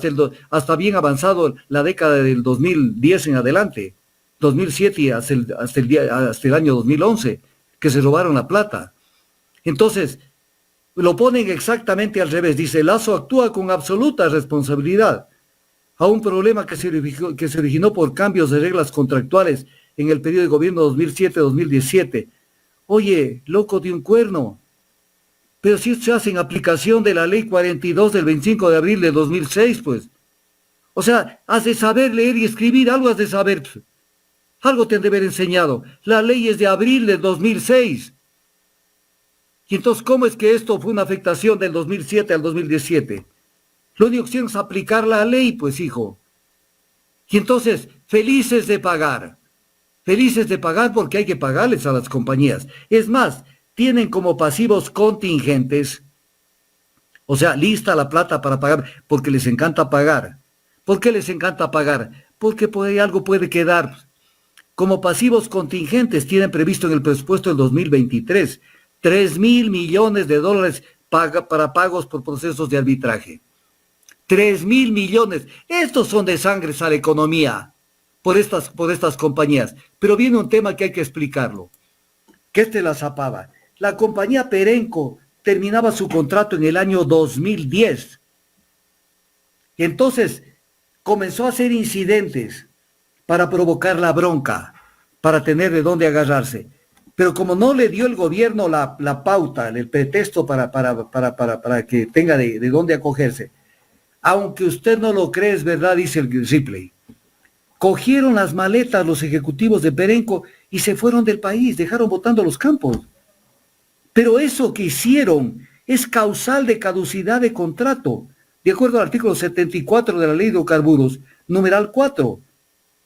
hasta bien avanzado la década del 2010 en adelante, 2007 hasta el año 2011, que se robaron la plata. Entonces, lo ponen exactamente al revés. Dice, Lazo actúa con absoluta responsabilidad a un problema que se originó por cambios de reglas contractuales en el periodo de gobierno 2007-2017. Oye, loco de un cuerno. Pero si se hace en aplicación de la ley 42 del 25 de abril de 2006, pues. O sea, has de saber leer y escribir, algo has de saber. Algo te han de haber enseñado. La ley es de abril del 2006. Y entonces, ¿cómo es que esto fue una afectación del 2007 al 2017? Lo único que hicieron es aplicar la ley, pues, hijo. Y entonces, felices de pagar porque hay que pagarles a las compañías. Es más, tienen como pasivos contingentes, o sea, lista la plata para pagar, porque les encanta pagar. ¿Por qué les encanta pagar? Porque por ahí algo puede quedar. Como pasivos contingentes tienen previsto en el presupuesto del 2023 $3,000 millones para pagos por procesos de arbitraje. 3,000 millones. Estos son de sangre a la economía por estas compañías. Pero viene un tema que hay que explicarlo. ¿Qué te la zapaba? La compañía Perenco terminaba su contrato en el año 2010. Entonces comenzó a hacer incidentes para provocar la bronca, para tener de dónde agarrarse. Pero como no le dio el gobierno la pauta, el pretexto para que tenga de dónde acogerse, aunque usted no lo cree, es verdad, dice el Ripley, cogieron las maletas los ejecutivos de Perenco y se fueron del país, dejaron botando los campos. Pero eso que hicieron es causal de caducidad de contrato, de acuerdo al artículo 74 de la Ley de Hidrocarburos, numeral 4,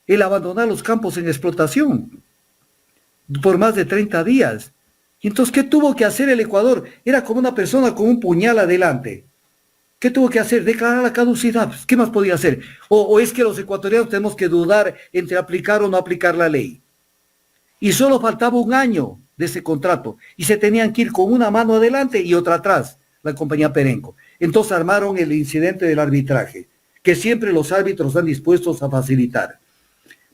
el abandonar los campos en explotación por más de 30 días. Y entonces, ¿qué tuvo que hacer el Ecuador? Era como una persona con un puñal adelante. ¿Qué tuvo que hacer? Declarar la caducidad. ¿Qué más podía hacer? ¿O es que los ecuatorianos tenemos que dudar entre aplicar o no aplicar la ley? Y solo faltaba un año de ese contrato y se tenían que ir con una mano adelante y otra atrás, la compañía Perenco. Entonces armaron el incidente del arbitraje, que siempre los árbitros están dispuestos a facilitar.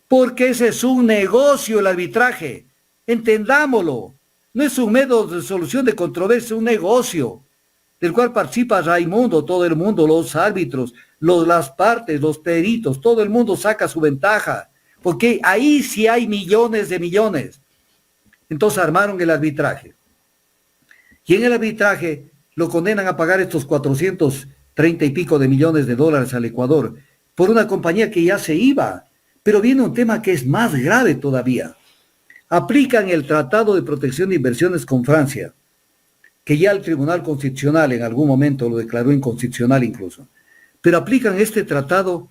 Porque ese es un negocio, el arbitraje. Entendámoslo. No es un método de solución de controversia, es un negocio del cual participa Raimundo, todo el mundo, los árbitros, las partes, los peritos, todo el mundo saca su ventaja, porque ahí sí hay millones de millones. Entonces armaron el arbitraje. Y en el arbitraje lo condenan a pagar estos 430 y pico de millones de dólares al Ecuador por una compañía que ya se iba. Pero viene un tema que es más grave todavía. Aplican el Tratado de Protección de Inversiones con Francia, que ya el Tribunal Constitucional en algún momento lo declaró inconstitucional incluso. Pero aplican este tratado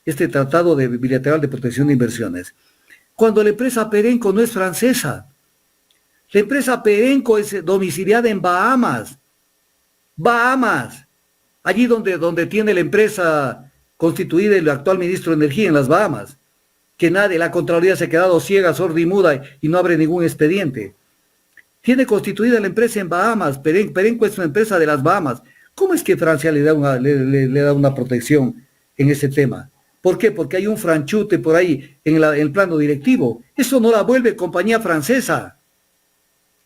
de bilateral de protección de inversiones, cuando la empresa Perenco no es francesa. La empresa Perenco es domiciliada en Bahamas. Bahamas, allí donde tiene la empresa constituida el actual ministro de Energía en las Bahamas, que nadie, la Contraloría se ha quedado ciega, sorda y muda y no abre ningún expediente. Tiene constituida la empresa en Bahamas, Perenco es una empresa de las Bahamas. ¿Cómo es que Francia le da una protección en ese tema? ¿Por qué? Porque hay un franchute por ahí en el plano directivo. Eso no la vuelve compañía francesa.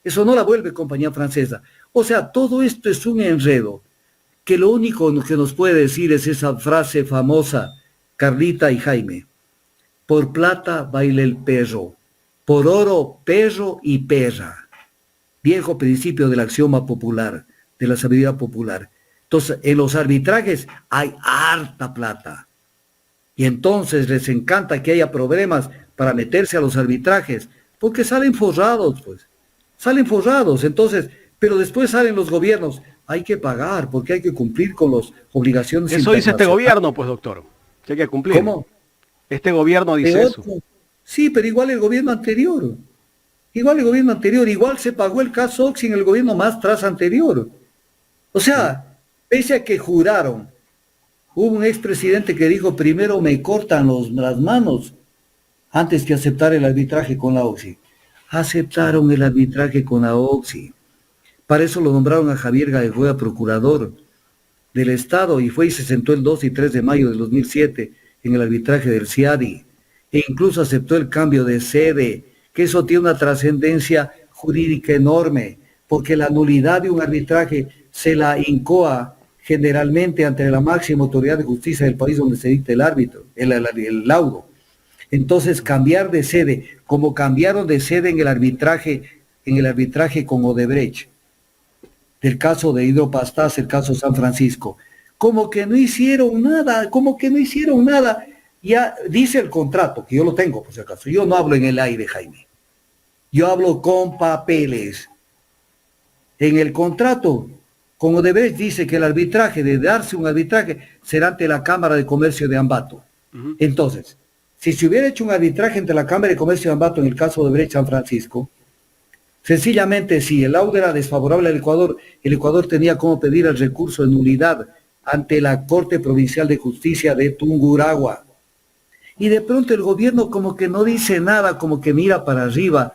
Eso no la vuelve compañía francesa. O sea, todo esto es un enredo, que lo único que nos puede decir es esa frase famosa, Carlita y Jaime: por plata baila el perro, por oro perro y perra. Viejo principio del axioma popular, de la sabiduría popular. Entonces, en los arbitrajes hay harta plata. Y entonces les encanta que haya problemas para meterse a los arbitrajes, porque salen forrados, pues. Salen forrados, entonces, pero después salen los gobiernos. Hay que pagar, porque hay que cumplir con las obligaciones internacionales. Eso dice este gobierno, pues, doctor, que hay que cumplir. ¿Cómo? Este gobierno dice eso. Sí, pero igual el gobierno anterior. Igual se pagó el caso Oxy en el gobierno más tras anterior. O sea, pese a que juraron, hubo un expresidente que dijo: primero me cortan las manos antes que aceptar el arbitraje con la Oxy. Aceptaron el arbitraje con la Oxy. Para eso lo nombraron a Javier Gadejuela procurador del Estado, y fue y se sentó el 2 y 3 de mayo del 2007 en el arbitraje del CIADI, e incluso aceptó el cambio de sede, que eso tiene una trascendencia jurídica enorme, porque la nulidad de un arbitraje se la incoa generalmente ante la máxima autoridad de justicia del país donde se dicta el árbitro, el laudo. Entonces, cambiar de sede, como cambiaron de sede en el arbitraje con Odebrecht, del caso de Hidropastaz, el caso San Francisco, como que no hicieron nada, ya dice el contrato, que yo lo tengo por si acaso, yo no hablo en el aire, Jaime, yo hablo con papeles. En el contrato con Odebrecht dice que el arbitraje, de darse un arbitraje, será ante la Cámara de Comercio de Ambato. Entonces, si se hubiera hecho un arbitraje entre la Cámara de Comercio de Ambato en el caso de Odebrecht San Francisco, sencillamente, si el laudo era desfavorable al Ecuador, el Ecuador tenía como pedir el recurso de nulidad ante la Corte Provincial de Justicia de Tungurahua. Y de pronto el gobierno como que no dice nada, como que mira para arriba.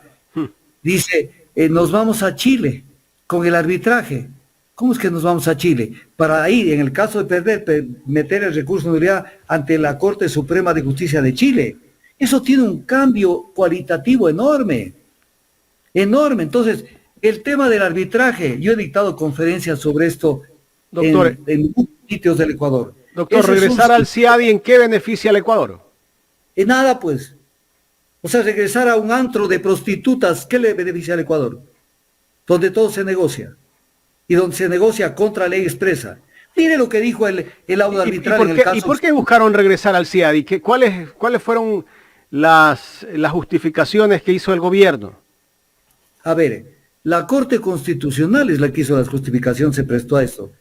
Dice, nos vamos a Chile con el arbitraje. ¿Cómo es que nos vamos a Chile? Para ir, en el caso de perder, meter el recurso de nulidad ante la Corte Suprema de Justicia de Chile. Eso tiene un cambio cualitativo enorme. Enorme. Entonces, el tema del arbitraje, yo he dictado conferencias sobre esto, doctor, en muchos sitios del Ecuador. Doctor, regresar al CIADI, ¿en qué beneficia al Ecuador? En nada, pues. O sea, regresar a un antro de prostitutas, ¿qué le beneficia al Ecuador? Donde todo se negocia. Y donde se negocia contra ley expresa. Mire lo que dijo el laudo arbitral en el caso. ¿Y por qué buscaron regresar al CIADI? ¿Cuáles fueron las justificaciones que hizo el gobierno? A ver, la Corte Constitucional es la que hizo la justificación, se prestó a esto.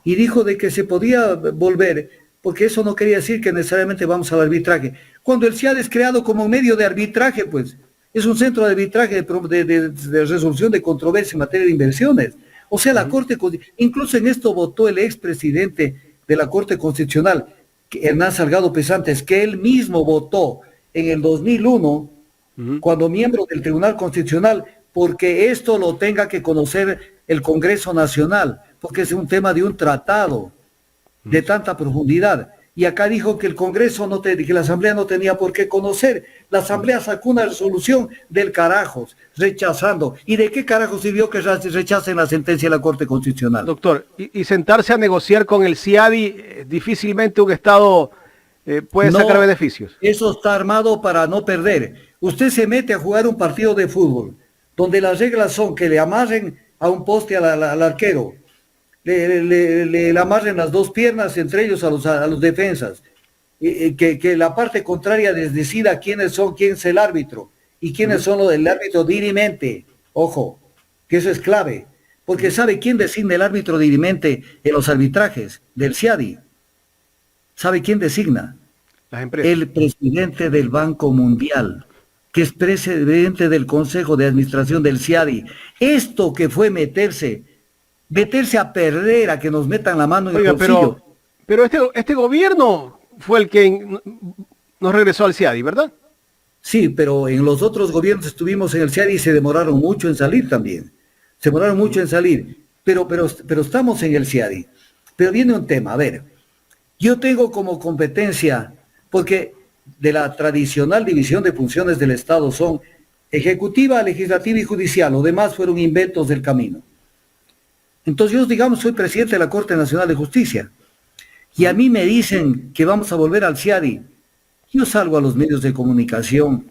Y dijo de que se podía volver, porque eso no quería decir que necesariamente vamos al arbitraje. Cuando el CIAD es creado como medio de arbitraje, pues, es un centro de arbitraje de resolución de controversia en materia de inversiones. O sea, la Corte, incluso en esto votó el expresidente de la Corte Constitucional, Hernán Salgado Pesantes, que él mismo votó en el 2001, cuando miembro del Tribunal Constitucional, porque esto lo tenga que conocer el Congreso Nacional, porque es un tema de un tratado de tanta profundidad. Y acá dijo que el Congreso que la Asamblea no tenía por qué conocer. La Asamblea sacó una resolución del carajos, rechazando. ¿Y de qué carajo sirvió que rechacen la sentencia de la Corte Constitucional? Doctor, y sentarse a negociar con el CIADI, difícilmente un Estado puede sacar beneficios. Eso está armado para no perder. Usted se mete a jugar un partido de fútbol, donde las reglas son que le amarren a un poste al arquero, le amarren las dos piernas, entre ellos a los defensas, que la parte contraria decida quién es el árbitro, y quiénes son los del árbitro dirimente. Ojo, que eso es clave, porque ¿sabe quién designa el árbitro dirimente en los arbitrajes del CIADI? ¿Sabe quién designa? Las empresas. El presidente del Banco Mundial, que es presidente del Consejo de Administración del CIADI. Esto que fue meterse meterse a perder, a que nos metan la mano en el Oiga, bolsillo. pero este gobierno fue el que nos regresó al CIADI, ¿verdad? Sí, pero en los otros gobiernos estuvimos en el CIADI y se demoraron mucho en salir también. Se demoraron mucho en salir, pero estamos en el CIADI. Pero viene un tema, a ver, yo tengo como competencia, porque de la tradicional división de funciones del Estado son ejecutiva, legislativa y judicial, lo demás fueron inventos del camino. Entonces yo, digamos, soy presidente de la Corte Nacional de Justicia, y a mí me dicen que vamos a volver al CIADI. Yo salgo a los medios de comunicación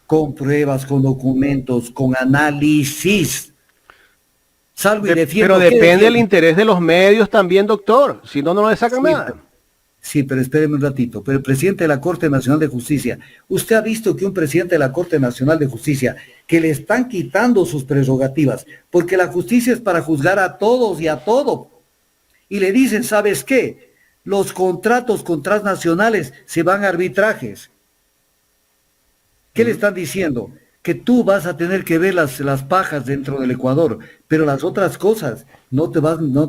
con pruebas, con documentos, con análisis. Salgo y defiendo. Pero depende del interés de los medios también, doctor. Si no, no le sacan nada. Sí, pero espéreme un ratito. Pero el presidente de la Corte Nacional de Justicia, ¿usted ha visto que un presidente de la Corte Nacional de Justicia, que le están quitando sus prerrogativas, porque la justicia es para juzgar a todos y a todo, y le dicen, ¿sabes qué? Los contratos con transnacionales se van a arbitrajes. ¿Qué le están diciendo? Que tú vas a tener que ver las pajas dentro del Ecuador, pero las otras cosas no te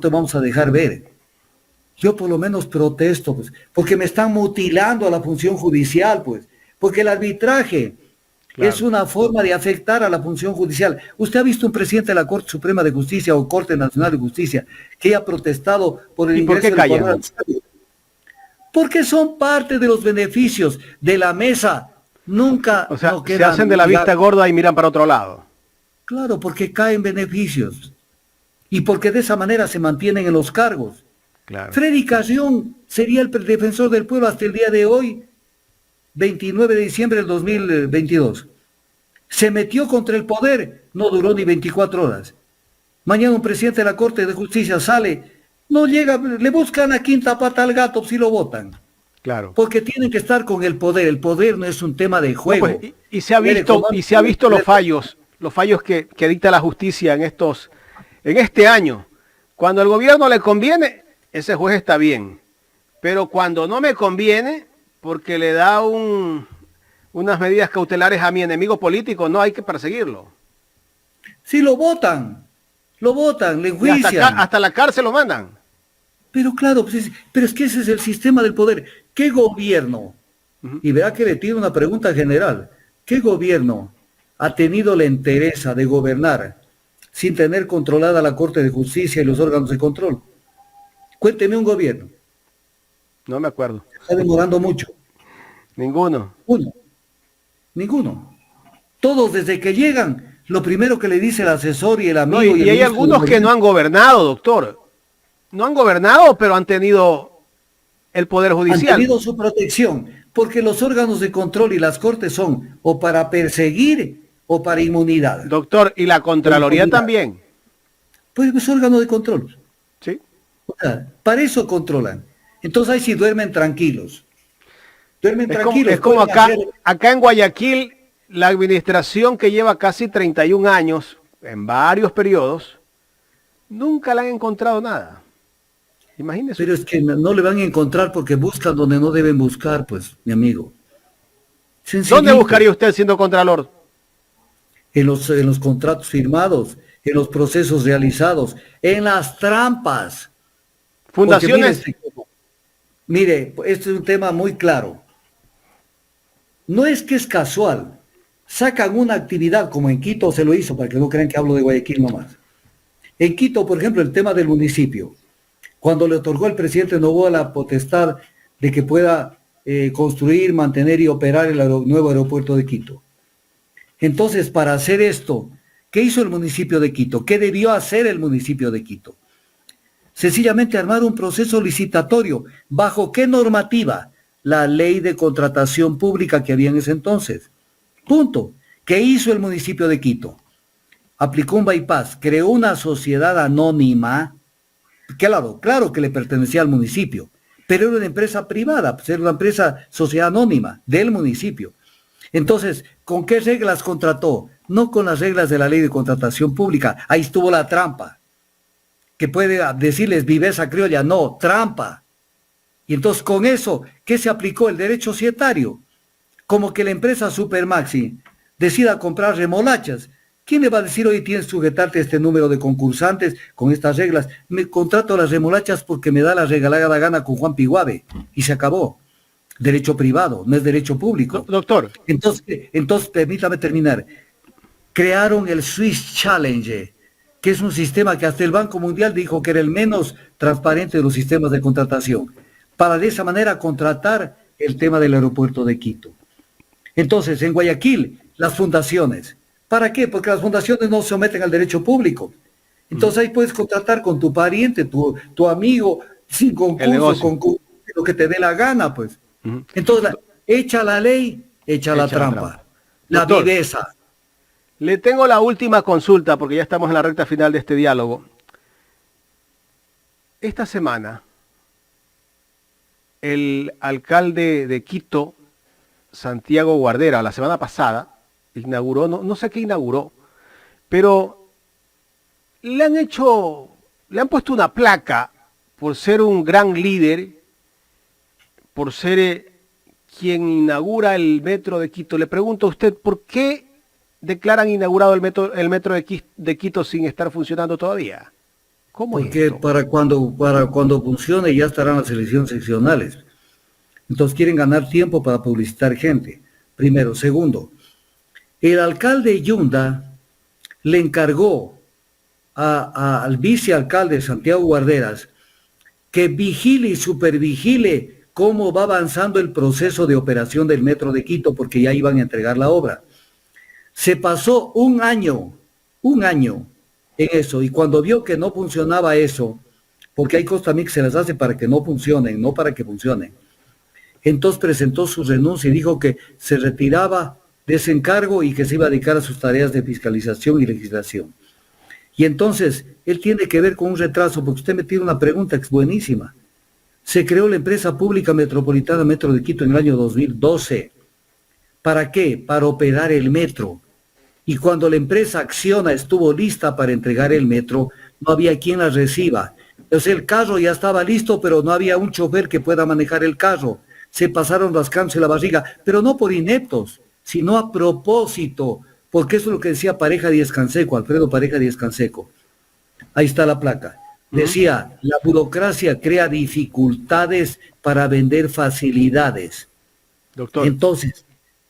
vamos a dejar ver. Yo por lo menos protesto, pues, porque me están mutilando a la función judicial, pues, porque el arbitraje es una forma de afectar a la función judicial. ¿Usted ha visto un presidente de la Corte Suprema de Justicia o Corte Nacional de Justicia que haya protestado por el ingreso del Ecuador al CIADI? Porque son parte de los beneficios de la mesa. Nunca. O sea, se hacen de la vista gorda y miran para otro lado. Claro, porque caen beneficios. Y porque de esa manera se mantienen en los cargos. Claro. Freddy Carrión sería el defensor del pueblo hasta el día de hoy, 29 de diciembre del 2022. Se metió contra el poder, no duró ni 24 horas. Mañana un presidente de la Corte de Justicia sale, no llega, le buscan la quinta pata al gato si lo votan. Claro. Porque tienen que estar con el poder no es un tema de juego. No, pues, y se ha visto los fallos que dicta la justicia en este año. Cuando al gobierno le conviene, ese juez está bien. Pero cuando no me conviene, porque le da unas medidas cautelares a mi enemigo político, no hay que perseguirlo. Sí, lo votan, le enjuician. Hasta la cárcel lo mandan. Pero claro, pues pero es que ese es el sistema del poder. ¿Qué gobierno? Y verá que le tiene una pregunta general. ¿Qué gobierno ha tenido la entereza de gobernar sin tener controlada la Corte de Justicia y los órganos de control? Cuénteme un gobierno. No me acuerdo. Está demorando mucho. Ninguno. Ninguno. Todos desde que llegan, lo primero que le dice el asesor y el amigo. No, y hay algunos que no han gobernado, doctor. No han gobernado, pero han tenido el Poder Judicial. Han tenido su protección, porque los órganos de control y las cortes son o para perseguir o para inmunidad. Doctor, y la Contraloría también. Pues es órgano de control. Sí. O sea, para eso controlan. Entonces ahí sí duermen tranquilos. Es como acá en Guayaquil, la administración que lleva casi 31 años, en varios periodos, nunca le han encontrado nada. Imagínese. Pero es que no le van a encontrar porque buscan donde no deben buscar, pues, mi amigo. Sencillito. ¿Dónde buscaría usted siendo contralor? En los contratos firmados, en los procesos realizados, en las trampas. Fundaciones. Mire, este es un tema muy claro. No es que es casual. Sacan una actividad, como en Quito se lo hizo, para que no crean que hablo de Guayaquil nomás. En Quito, por ejemplo, el tema del municipio. Cuando le otorgó al presidente Noboa la potestad de que pueda construir, mantener y operar el nuevo aeropuerto de Quito. Entonces, para hacer esto, ¿qué hizo el municipio de Quito? ¿Qué debió hacer el municipio de Quito? Sencillamente armar un proceso licitatorio. ¿Bajo qué normativa? La ley de contratación pública que había en ese entonces. Punto. ¿Qué hizo el municipio de Quito? Aplicó un bypass, creó una sociedad anónima. Claro que le pertenecía al municipio, pero era una empresa privada, pues era una empresa sociedad anónima del municipio. Entonces, ¿con qué reglas contrató? No con las reglas de la ley de contratación pública. Ahí estuvo la trampa. Que puede decirles viveza criolla, no, trampa. Y entonces con eso, ¿qué se aplicó? El derecho societario. Como que la empresa Supermaxi decida comprar remolachas ¿Quién le va a decir, hoy tienes que sujetarte a este número de concursantes con estas reglas? Me contrato a las remolachas porque me da la regalada gana con Juan Piguave y se acabó. Derecho privado, no es derecho público. Doctor. Entonces, permítame terminar. Crearon el Swiss Challenge, que es un sistema que hasta el Banco Mundial dijo que era el menos transparente de los sistemas de contratación, para de esa manera contratar el tema del aeropuerto de Quito. Entonces, en Guayaquil, las fundaciones. ¿Para qué? Porque las fundaciones no se someten al derecho público. Entonces ahí puedes contratar con tu pariente, tu amigo, sin concurso, lo que te dé la gana, pues. Entonces, echa la ley, echa la trampa. La viveza. Le tengo la última consulta, porque ya estamos en la recta final de este diálogo. Esta semana, el alcalde de Quito, Santiago Guardera, la semana pasada, inauguró, no sé qué inauguró, pero le han puesto una placa por ser un gran líder, por ser quien inaugura el metro de Quito. Le pregunto a usted, ¿por qué declaran inaugurado el metro de Quito sin estar funcionando todavía? ¿Cómo es Porque esto? para cuando funcione ya estarán las elecciones seccionales. Entonces quieren ganar tiempo para publicitar gente. Primero. Segundo, el alcalde Yunda le encargó al vicealcalde Santiago Guarderas que vigile y supervigile cómo va avanzando el proceso de operación del metro de Quito, porque ya iban a entregar la obra. Se pasó un año en eso, y cuando vio que no funcionaba eso, porque hay cosas también que se las hace para que no funcionen, no para que funcionen, entonces presentó su renuncia y dijo que se retiraba de ese encargo y que se iba a dedicar a sus tareas de fiscalización y legislación. Y entonces, él tiene que ver con un retraso, porque usted me tiene una pregunta que es buenísima. Se creó la empresa pública metropolitana Metro de Quito en el año 2012. ¿Para qué? Para operar el metro. Y cuando la empresa Acciona estuvo lista para entregar el metro, no había quien la reciba. Entonces el carro ya estaba listo, pero no había un chofer que pueda manejar el carro. Se pasaron rascándose la barriga, pero no por ineptos, sino a propósito, porque eso es lo que decía Pareja Díaz Canseco, Alfredo Pareja Díaz Canseco. Ahí está la placa. Decía, la burocracia crea dificultades para vender facilidades. Doctor. Entonces,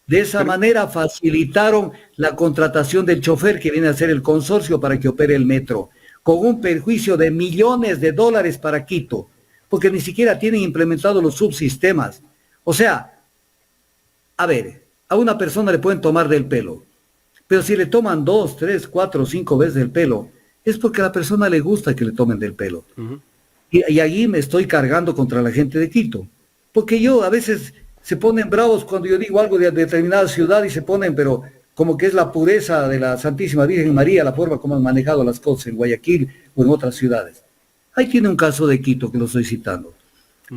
de esa manera facilitaron la contratación del chofer que viene a ser el consorcio para que opere el metro, con un perjuicio de millones de dólares para Quito, porque ni siquiera tienen implementados los subsistemas. O sea, a ver, a una persona le pueden tomar del pelo, pero si le toman 2, 3, 4, 5 veces del pelo, es porque a la persona le gusta que le tomen del pelo. Y allí me estoy cargando contra la gente de Quito, porque yo a veces se ponen bravos cuando yo digo algo de determinada ciudad y se ponen, pero como que es la pureza de la Santísima Virgen María, la forma como han manejado las cosas en Guayaquil o en otras ciudades. Ahí tiene un caso de Quito que lo estoy citando.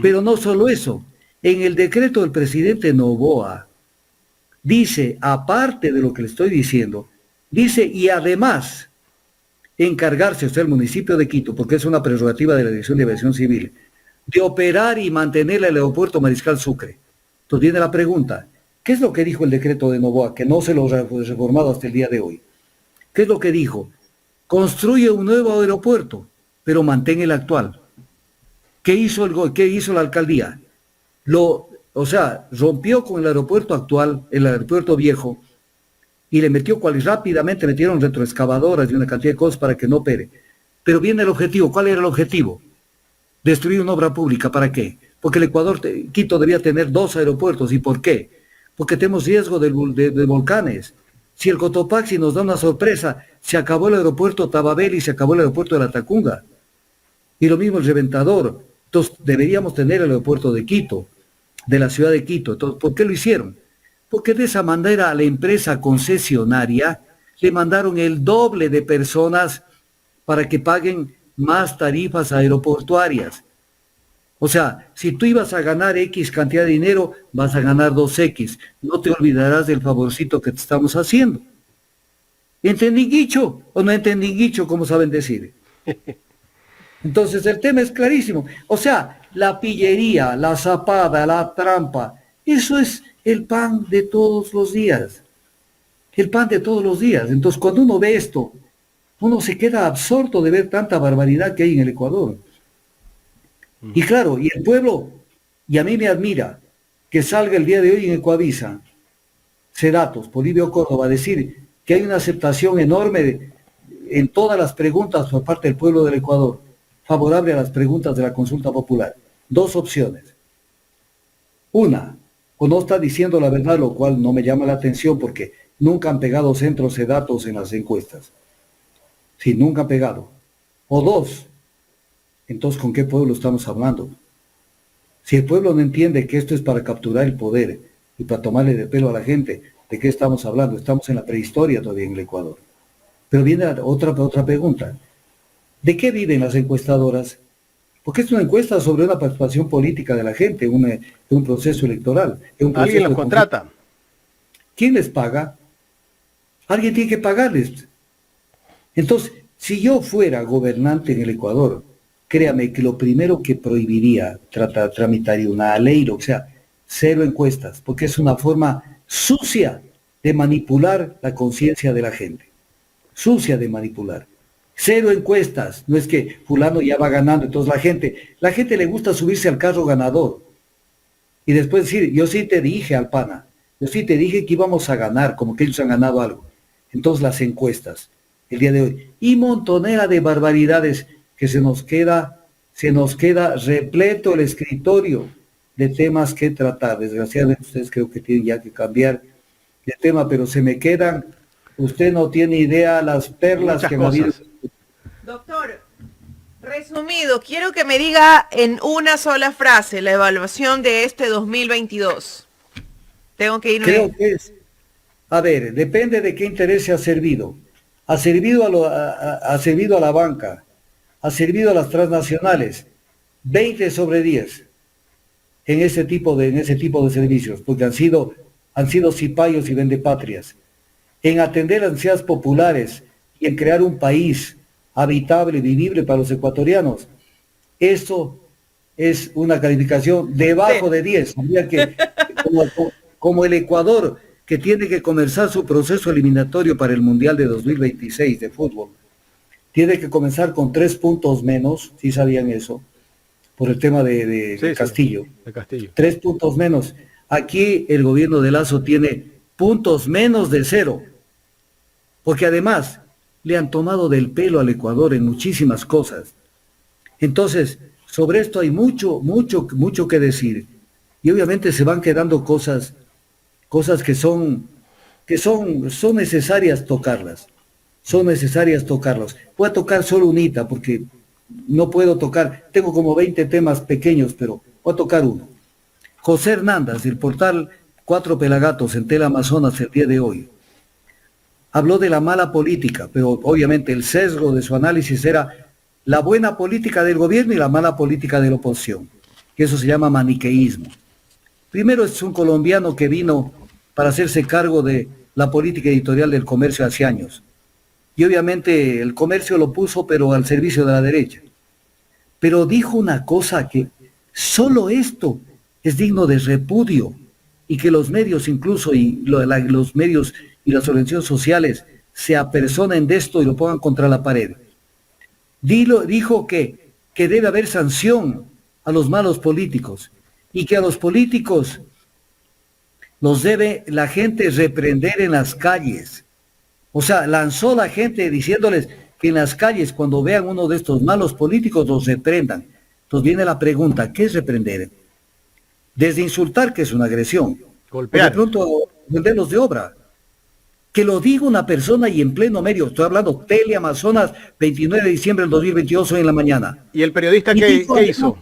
Pero no solo eso, en el decreto del presidente Noboa, dice, aparte de lo que le estoy diciendo, dice, y además, encargarse, o sea, el municipio de Quito, porque es una prerrogativa de la Dirección de Aviación Civil, de operar y mantener el aeropuerto Mariscal Sucre. Entonces viene la pregunta, ¿qué es lo que dijo el decreto de Noboa, que no se lo ha reformado hasta el día de hoy? ¿Qué es lo que dijo? Construye un nuevo aeropuerto, pero mantén el actual. ¿Qué hizo la alcaldía? Rompió con el aeropuerto actual, el aeropuerto viejo, y le metió rápidamente metieron retroexcavadoras y una cantidad de cosas para que no opere. Pero viene el objetivo. ¿Cuál era el objetivo? Destruir una obra pública. ¿Para qué? Porque el Quito debía tener 2 aeropuertos. ¿Y por qué? Porque tenemos riesgo de volcanes. Si el Cotopaxi nos da una sorpresa, se acabó el aeropuerto Tababel y se acabó el aeropuerto de La Tacunga. Y lo mismo el Reventador. Entonces deberíamos tener el aeropuerto de Quito, de la ciudad de Quito. Entonces, ¿por qué lo hicieron? Porque de esa manera a la empresa concesionaria le mandaron el doble de personas para que paguen más tarifas aeroportuarias. O sea, si tú ibas a ganar X cantidad de dinero, vas a ganar 2X. No te olvidarás del favorcito que te estamos haciendo. ¿Entendí guicho o no entendí guicho, como saben decir? Entonces el tema es clarísimo. O sea, la pillería, la zapada, la trampa, eso es el pan de todos los días. el pan de todos los días. Entonces, cuando uno ve esto, uno se queda absorto de ver tanta barbaridad que hay en el Ecuador. Y claro, y el pueblo, y a mí me admira que salga el día de hoy en Ecuavisa, Sedatos, Polibio Córdoba, a decir que hay una aceptación enorme en todas las preguntas por parte del pueblo del Ecuador, favorable a las preguntas de la consulta popular. Dos opciones. Una, o no está diciendo la verdad, lo cual no me llama la atención porque nunca han pegado centros de datos en las encuestas. Sí, nunca han pegado. O dos, entonces ¿con qué pueblo estamos hablando? Si el pueblo no entiende que esto es para capturar el poder y para tomarle de pelo a la gente, ¿de qué estamos hablando? Estamos en la prehistoria todavía en el Ecuador. Pero viene otra pregunta. ¿De qué viven las encuestadoras? Porque es una encuesta sobre una participación política de la gente, un proceso electoral. ¿Alguien los contrata? ¿Quién les paga? Alguien tiene que pagarles. Entonces, si yo fuera gobernante en el Ecuador, créame que lo primero que prohibiría, tramitaría una ley, o sea, cero encuestas, porque es una forma sucia de manipular la conciencia de la gente. Sucia de manipular. Cero encuestas, no es que fulano ya va ganando, entonces la gente le gusta subirse al carro ganador y después decir, yo sí te dije al pana, yo sí te dije que íbamos a ganar, como que ellos han ganado algo. Entonces las encuestas, el día de hoy, y montonera de barbaridades que se nos queda repleto el escritorio de temas que tratar. Desgraciadamente ustedes creo que tienen ya que cambiar de tema, pero se me quedan, usted no tiene idea las perlas muchas que cosas. me ha habido. Doctor, resumido, quiero que me diga en una sola frase la evaluación de este 2022. Tengo que irme. Creo que es, a ver, depende de qué interés se ha servido. Ha servido ha servido a la banca, ha servido a las transnacionales, 20 sobre 10 en ese tipo de servicios, porque han sido cipayos y vendepatrias. En atender las necesidades populares y en crear un país habitable, vivible para los ecuatorianos. Eso es una calificación debajo de 10. Habría que, como el Ecuador, que tiene que comenzar su proceso eliminatorio para el Mundial de 2026 de fútbol, tiene que comenzar con 3 puntos menos, si sabían eso, por el tema de Castillo. Sí, de Castillo. 3 puntos menos. Aquí el gobierno de Lazo tiene puntos menos de 0, porque además le han tomado del pelo al Ecuador en muchísimas cosas. Entonces, sobre esto hay mucho que decir. Y obviamente se van quedando cosas que son necesarias tocarlas. Son necesarias tocarlas. Voy a tocar solo unita porque no puedo tocar, tengo como 20 temas pequeños, pero voy a tocar uno. José Hernández, del portal Cuatro Pelagatos en Tela Amazonas el día de hoy, habló de la mala política, pero obviamente el sesgo de su análisis era la buena política del gobierno y la mala política de la oposición, que eso se llama maniqueísmo. Primero es un colombiano que vino para hacerse cargo de la política editorial del comercio hace años. Y obviamente el comercio lo puso, pero al servicio de la derecha. Pero dijo una cosa que solo esto es digno de repudio y que los medios incluso los medios y las organizaciones sociales se apersonen de esto y lo pongan contra la pared. Dijo que debe haber sanción a los malos políticos y que a los políticos los debe la gente reprender en las calles. O sea, lanzó a la gente diciéndoles que en las calles cuando vean uno de estos malos políticos los reprendan. Entonces viene la pregunta, ¿qué es reprender? Desde insultar, que es una agresión, golpear, de pronto venderlos de obra. Que lo diga una persona y en pleno medio, estoy hablando Tele Amazonas, 29 de diciembre del 2022, hoy en la mañana. ¿Y el periodista qué hizo?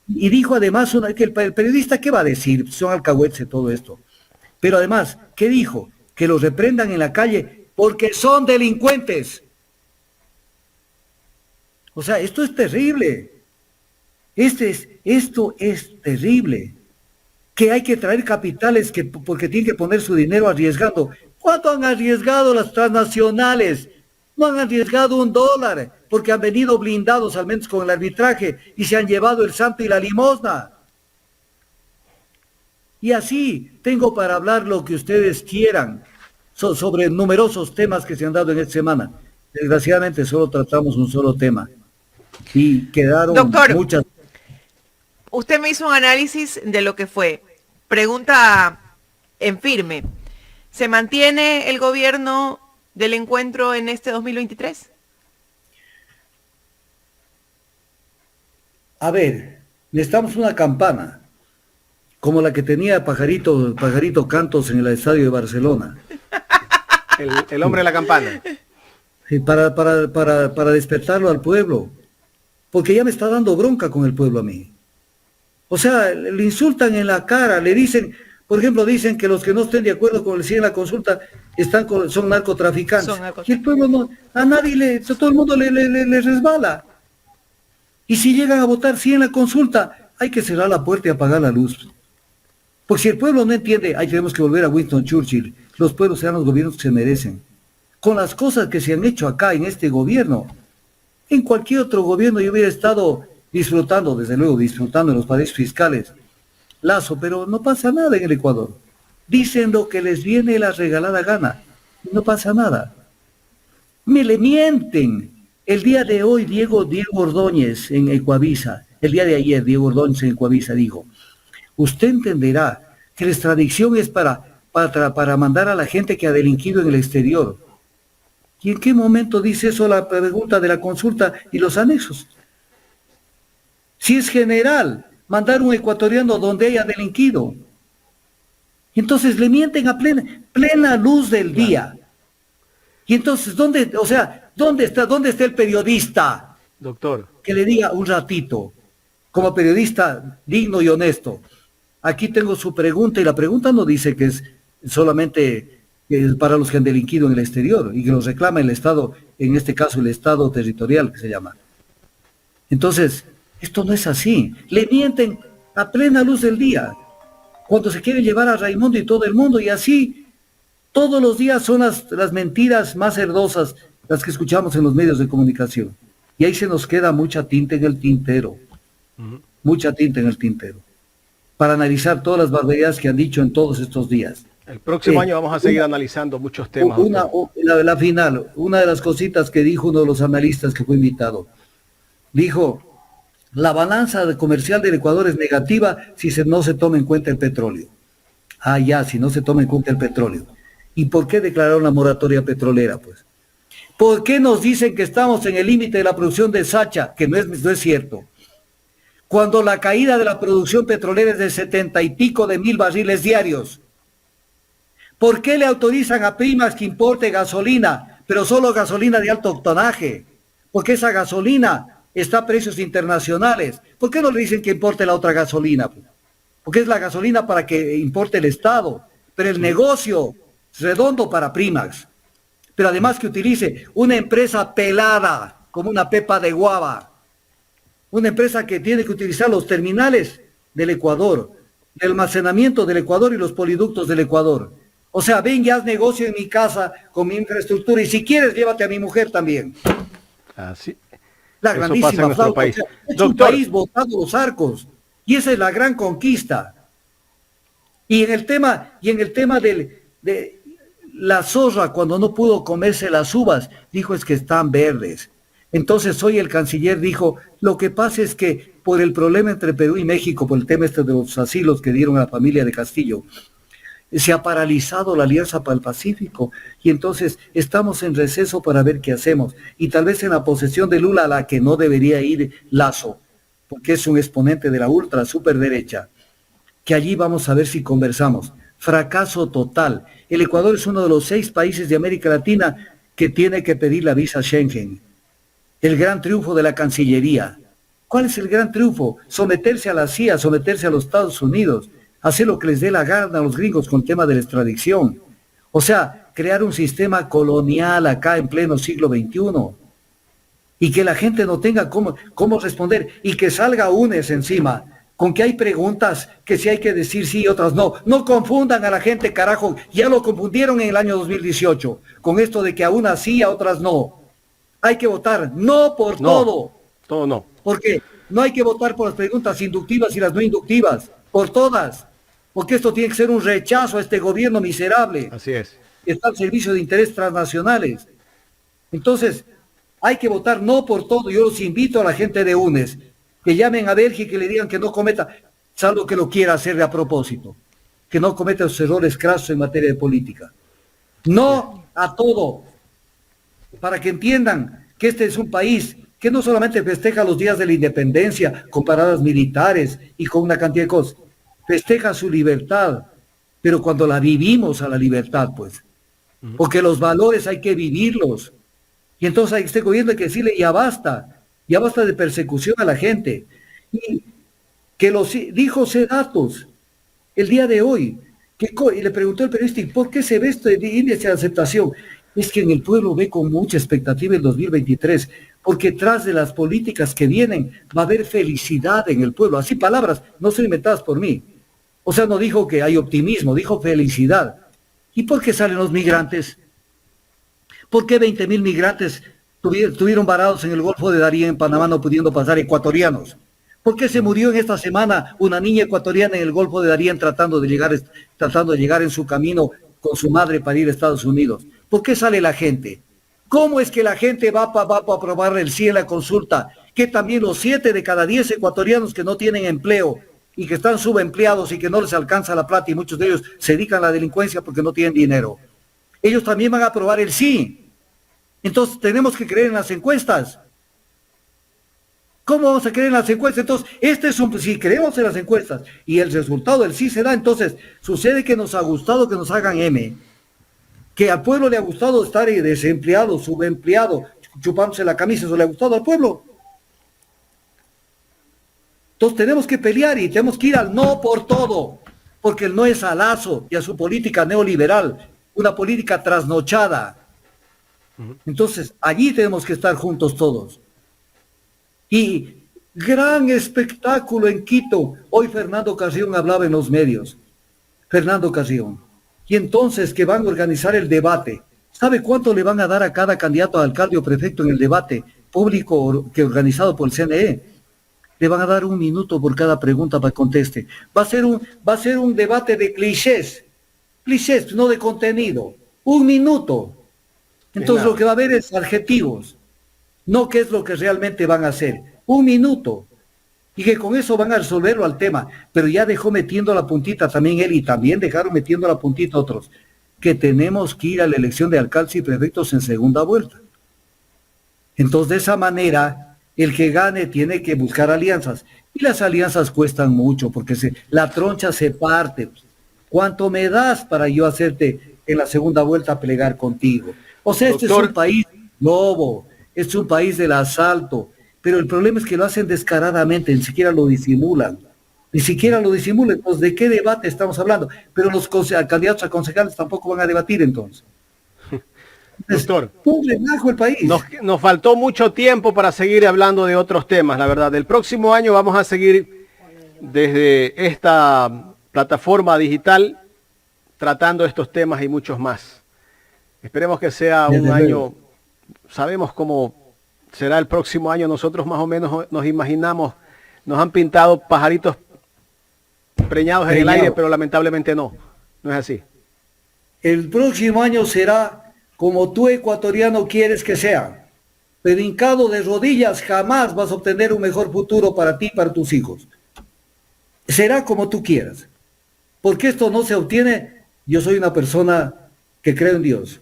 Y dijo además que el periodista, ¿qué va a decir? Son alcahuetes todo esto. Pero además, ¿qué dijo? Que los reprendan en la calle porque son delincuentes. O sea, esto es terrible. Esto es terrible. Que hay que traer capitales porque tienen que poner su dinero arriesgando. ¿Cuánto han arriesgado las transnacionales? No han arriesgado $1, porque han venido blindados al menos con el arbitraje y se han llevado el santo y la limosna. Y así tengo para hablar lo que ustedes quieran. sobre numerosos temas que se han dado en esta semana. Desgraciadamente solo tratamos un solo tema y quedaron Doctor, muchas. usted me hizo un análisis de lo que fue. Pregunta en firme. ¿Se mantiene el gobierno del encuentro en este 2023? A ver, necesitamos una campana, como la que tenía Pajarito Cantos en el estadio de Barcelona. El hombre de la campana. Sí, para despertarlo al pueblo, porque ya me está dando bronca con el pueblo a mí. O sea, le insultan en la cara, le dicen, por ejemplo, dicen que los que no estén de acuerdo con el sí en la consulta son narcotraficantes. Y el pueblo no, a nadie todo el mundo le resbala. Y si llegan a votar sí en la consulta, hay que cerrar la puerta y apagar la luz. Porque si el pueblo no entiende, ahí tenemos que volver a Winston Churchill. Los pueblos serán los gobiernos que se merecen. Con las cosas que se han hecho acá en este gobierno, en cualquier otro gobierno yo hubiera estado disfrutando, desde luego, disfrutando de los paraísos fiscales. Lazo, pero no pasa nada en el Ecuador. Dicen lo que les viene la regalada gana. No pasa nada. Me le mienten. El día de hoy, Diego Ordóñez en Ecuavisa, el día de ayer, Diego Ordóñez en Ecuavisa dijo, usted entenderá que la extradición es para mandar a la gente que ha delinquido en el exterior. ¿Y en qué momento dice eso la pregunta de la consulta y los anexos? Si es general, mandar un ecuatoriano donde haya delinquido. Entonces le mienten a plena luz del día. Y entonces, ¿dónde está el periodista? Doctor. Que le diga un ratito, como periodista digno y honesto. Aquí tengo su pregunta y la pregunta no dice que es solamente para los que han delinquido en el exterior y que los reclama el Estado, en este caso el Estado territorial que se llama. Entonces, esto no es así. Le mienten a plena luz del día, cuando se quiere llevar a Raimundo y todo el mundo, y así todos los días son las mentiras más cerdosas las que escuchamos en los medios de comunicación. Y ahí se nos queda mucha tinta en el tintero, mucha tinta en el tintero, para analizar todas las barbaridades que han dicho en todos estos días. El próximo año vamos a seguir analizando muchos temas. La final, una de las cositas que dijo uno de los analistas que fue invitado, dijo, la balanza comercial del Ecuador es negativa si no se toma en cuenta el petróleo. Ah, ya, si no se toma en cuenta el petróleo. ¿Y por qué declararon la moratoria petrolera, pues? ¿Por qué nos dicen que estamos en el límite de la producción de Sacha? Que no es cierto. Cuando la caída de la producción petrolera es de 70 y pico de mil barriles diarios. ¿Por qué le autorizan a Primax que importe gasolina, pero solo gasolina de alto octanaje? Porque esa gasolina está a precios internacionales. ¿Por qué no le dicen que importe la otra gasolina? Porque es la gasolina para que importe el Estado, pero el negocio es redondo para Primax. Pero además que utilice una empresa pelada, como una pepa de guava, una empresa que tiene que utilizar los terminales del Ecuador, el almacenamiento del Ecuador y los poliductos del Ecuador. O sea, ven y haz negocio en mi casa con mi infraestructura y si quieres llévate a mi mujer también. Así. La Eso grandísima pasa en nuestro flauta. país. O sea, es Doctor, un país botado los arcos y esa es la gran conquista. Y en el tema de la zorra, cuando no pudo comerse las uvas, dijo es que están verdes. Entonces hoy el canciller dijo, lo que pasa es que por el problema entre Perú y México, por el tema de los asilos que dieron a la familia de Castillo, se ha paralizado la Alianza para el Pacífico y entonces estamos en receso para ver qué hacemos. Y tal vez en la posesión de Lula, a la que no debería ir Lazo, porque es un exponente de la ultra superderecha, que allí vamos a ver si conversamos. Fracaso total. El Ecuador es uno de los 6 países de América Latina que tiene que pedir la visa Schengen. El gran triunfo de la Cancillería. ¿Cuál es el gran triunfo? Someterse a la CIA, someterse a los Estados Unidos, hacer lo que les dé la gana a los gringos con el tema de la extradición. O sea, crear un sistema colonial acá en pleno siglo XXI. Y que la gente no tenga cómo responder. Y que salga UNES encima, con que hay preguntas que sí hay que decir sí y otras no. No confundan a la gente, carajo. Ya lo confundieron en el año 2018, con esto de que a unas sí y a otras no. Hay que votar no por todo. Todo no. Porque no hay que votar por las preguntas inductivas y las no inductivas. Por todas. Porque esto tiene que ser un rechazo a este gobierno miserable. Así es. está al servicio de intereses transnacionales. Entonces, hay que votar no por todo. Yo los invito a la gente de UNES, que llamen a Bélgica y le digan que no cometa, salvo que lo quiera hacer a propósito, que no cometa los errores crasos en materia de política. No a todo, para que entiendan que este es un país que no solamente festeja los días de la independencia con paradas militares y con una cantidad de cosas, festeja su libertad, pero cuando la vivimos a la libertad, pues, porque los valores hay que vivirlos. Y entonces a este gobierno hay que decirle, ya basta de persecución a la gente. Y que los dijo Sedatos el día de hoy, y le preguntó el periodista, ¿y por qué se ve este índice de aceptación? Es que en el pueblo ve con mucha expectativa el 2023, porque tras de las políticas que vienen va a haber felicidad en el pueblo. Así palabras, no son inventadas por mí. O sea, no dijo que hay optimismo, dijo felicidad. ¿Y por qué salen los migrantes? ¿Por qué 20.000 migrantes estuvieron varados en el Golfo de Darién, en Panamá, no pudiendo pasar, ecuatorianos? ¿Por qué se murió en esta semana una niña ecuatoriana en el Golfo de Darién tratando de llegar en su camino con su madre para ir a Estados Unidos? ¿Por qué sale la gente? ¿Cómo es que la gente va a aprobar el sí en la consulta? Que también los 7 de cada 10 ecuatorianos que no tienen empleo y que están subempleados y que no les alcanza la plata y muchos de ellos se dedican a la delincuencia porque no tienen dinero. Ellos también van a aprobar el sí. Entonces tenemos que creer en las encuestas. ¿Cómo vamos a creer en las encuestas? Entonces, si creemos en las encuestas y el resultado del sí se da, entonces sucede que nos ha gustado que nos hagan M, que al pueblo le ha gustado estar desempleado, subempleado, chupándose la camisa, ¿eso le ha gustado al pueblo? Entonces tenemos que pelear y tenemos que ir al no por todo, porque el no es a Lazo y a su política neoliberal, una política trasnochada. Entonces, allí tenemos que estar juntos todos. Y gran espectáculo en Quito. Hoy Fernando Carrión hablaba en los medios. Fernando Carrión. Y entonces que van a organizar el debate. ¿Sabe cuánto le van a dar a cada candidato a alcalde o prefecto en el debate público que organizado por el CNE? Le van a dar 1 minuto por cada pregunta para que conteste. Va a ser un debate de clichés, no de contenido. 1 minuto. Entonces lo que va a haber es adjetivos, no qué es lo que realmente van a hacer. 1 minuto. Y que con eso van a resolverlo al tema. Pero ya dejó metiendo la puntita también él y también dejaron metiendo la puntita otros, que tenemos que ir a la elección de alcaldes y prefectos en segunda vuelta. Entonces de esa manera, el que gane tiene que buscar alianzas. Y las alianzas cuestan mucho porque la troncha se parte. ¿Cuánto me das para yo hacerte en la segunda vuelta plegar contigo? O sea, este es un país lobo, es un país del asalto, pero el problema es que lo hacen descaradamente, ni siquiera lo disimulan. Entonces, ¿de qué debate estamos hablando? Pero los candidatos a concejales tampoco van a debatir entonces. Doctor, un relajo el país. Nos faltó mucho tiempo para seguir hablando de otros temas, la verdad. El próximo año vamos a seguir desde esta plataforma digital tratando estos temas y muchos más. Esperemos que sea un año, sabemos cómo será el próximo año, nosotros más o menos nos imaginamos, nos han pintado pajaritos preñados en el aire, pero lamentablemente no es así. El próximo año será como tú ecuatoriano quieres que sea, pero hincado de rodillas jamás vas a obtener un mejor futuro para ti y para tus hijos. Será como tú quieras, porque esto no se obtiene, yo soy una persona que creo en Dios,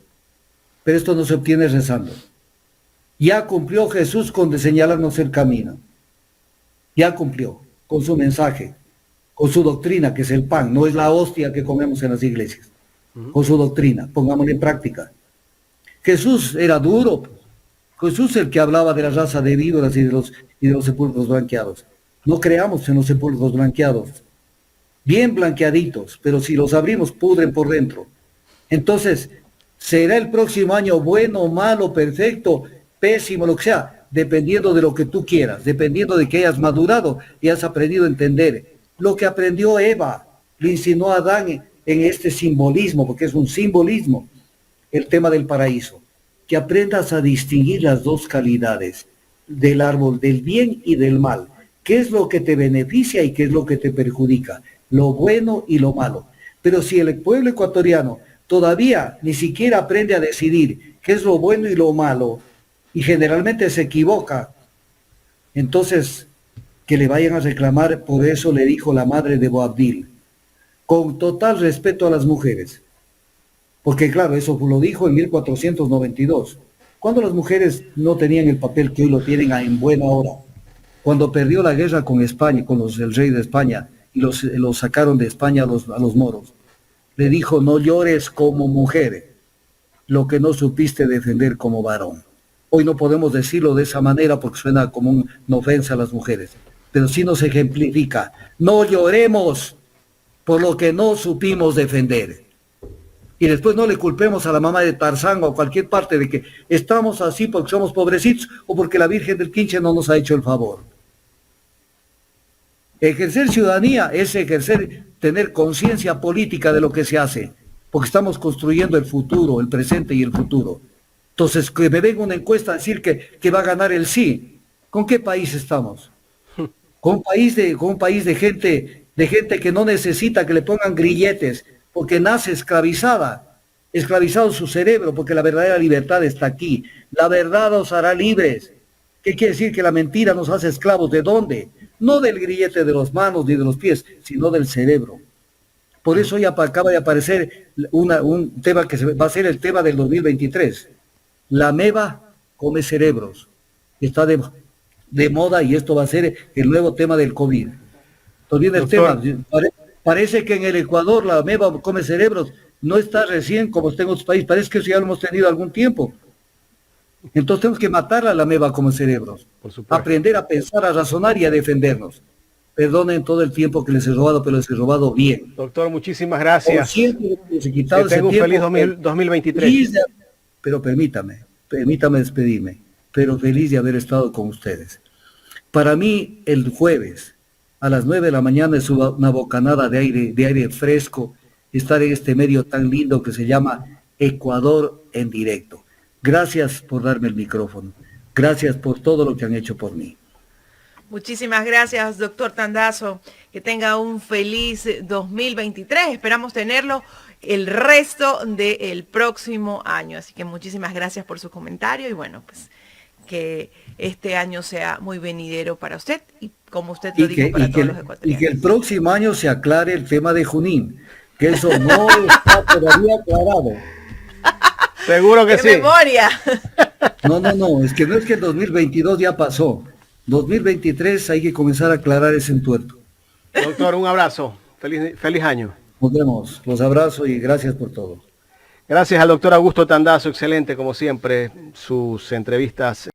pero esto no se obtiene rezando. Ya cumplió Jesús con señalarnos el camino. Ya cumplió con su mensaje, con su doctrina, que es el pan, no es la hostia que comemos en las iglesias. Con su doctrina, pongámosla en práctica. Jesús era duro. Jesús el que hablaba de la raza de víboras y de los sepulcros blanqueados. No creamos en los sepulcros blanqueados. Bien blanqueaditos, pero si los abrimos pudren por dentro. Entonces, será el próximo año bueno, malo, perfecto, pésimo, lo que sea, dependiendo de lo que tú quieras, dependiendo de que hayas madurado y has aprendido a entender. Lo que aprendió Eva, le insinuó a Adán en este simbolismo, porque es un simbolismo, el tema del paraíso. Que aprendas a distinguir las dos calidades del árbol, del bien y del mal. ¿Qué es lo que te beneficia y qué es lo que te perjudica? Lo bueno y lo malo. Pero si el pueblo ecuatoriano todavía ni siquiera aprende a decidir qué es lo bueno y lo malo, y generalmente se equivoca, entonces que le vayan a reclamar, por eso le dijo la madre de Boabdil, con total respeto a las mujeres, porque claro, eso lo dijo en 1492, cuando las mujeres no tenían el papel que hoy lo tienen en buena hora, cuando perdió la guerra con España, con el rey de España, y los sacaron de España a los moros, le dijo, no llores como mujer, lo que no supiste defender como varón. Hoy no podemos decirlo de esa manera porque suena como una ofensa a las mujeres, pero sí nos ejemplifica, no lloremos por lo que no supimos defender. Y después no le culpemos a la mamá de Tarzán o a cualquier parte de que estamos así porque somos pobrecitos o porque la Virgen del Quinche no nos ha hecho el favor. Ejercer ciudadanía es tener conciencia política de lo que se hace, porque estamos construyendo el futuro, el presente y el futuro. Entonces, que me venga una encuesta a decir que va a ganar el sí. ¿Con qué país estamos? Con un país de gente que no necesita que le pongan grilletes, porque nace esclavizado su cerebro, porque la verdadera libertad está aquí. La verdad os hará libres. ¿Qué quiere decir? Que la mentira nos hace esclavos. ¿De dónde? No del grillete de las manos ni de los pies, sino del cerebro. Por eso ya acaba de aparecer un tema que va a ser el tema del 2023. La ameba come cerebros. Está de moda y esto va a ser el nuevo tema del COVID. Entonces viene el tema. Parece que en el Ecuador la ameba come cerebros. No está recién como está en otros países. Parece que eso ya lo hemos tenido algún tiempo. Entonces tenemos que matar a la ameba como cerebros. Aprender a pensar, a razonar y a defendernos. Perdonen todo el tiempo que les he robado, pero les he robado bien. Doctor, muchísimas gracias. Que tenga un feliz 2023. Pero permítame despedirme, pero feliz de haber estado con ustedes. Para mí, el jueves, a las 9 de la mañana, es una bocanada de aire fresco, estar en este medio tan lindo que se llama Ecuador en directo. Gracias por darme el micrófono. Gracias por todo lo que han hecho por mí. Muchísimas gracias, doctor Tandazo. Que tenga un feliz 2023. Esperamos tenerlo el resto del próximo año. Así que muchísimas gracias por su comentario y bueno, pues que este año sea muy venidero para usted y como usted lo dijo, para todos los ecuatorianos. Y que el próximo año se aclare el tema de Junín, que eso no está todavía aclarado. Seguro que sí. Memoria. No, es que el 2022 ya pasó. 2023 hay que comenzar a aclarar ese entuerto. Doctor, un abrazo. Feliz año. Nos vemos. Los abrazo y gracias por todo. Gracias al doctor Augusto Tandazo, excelente como siempre sus entrevistas.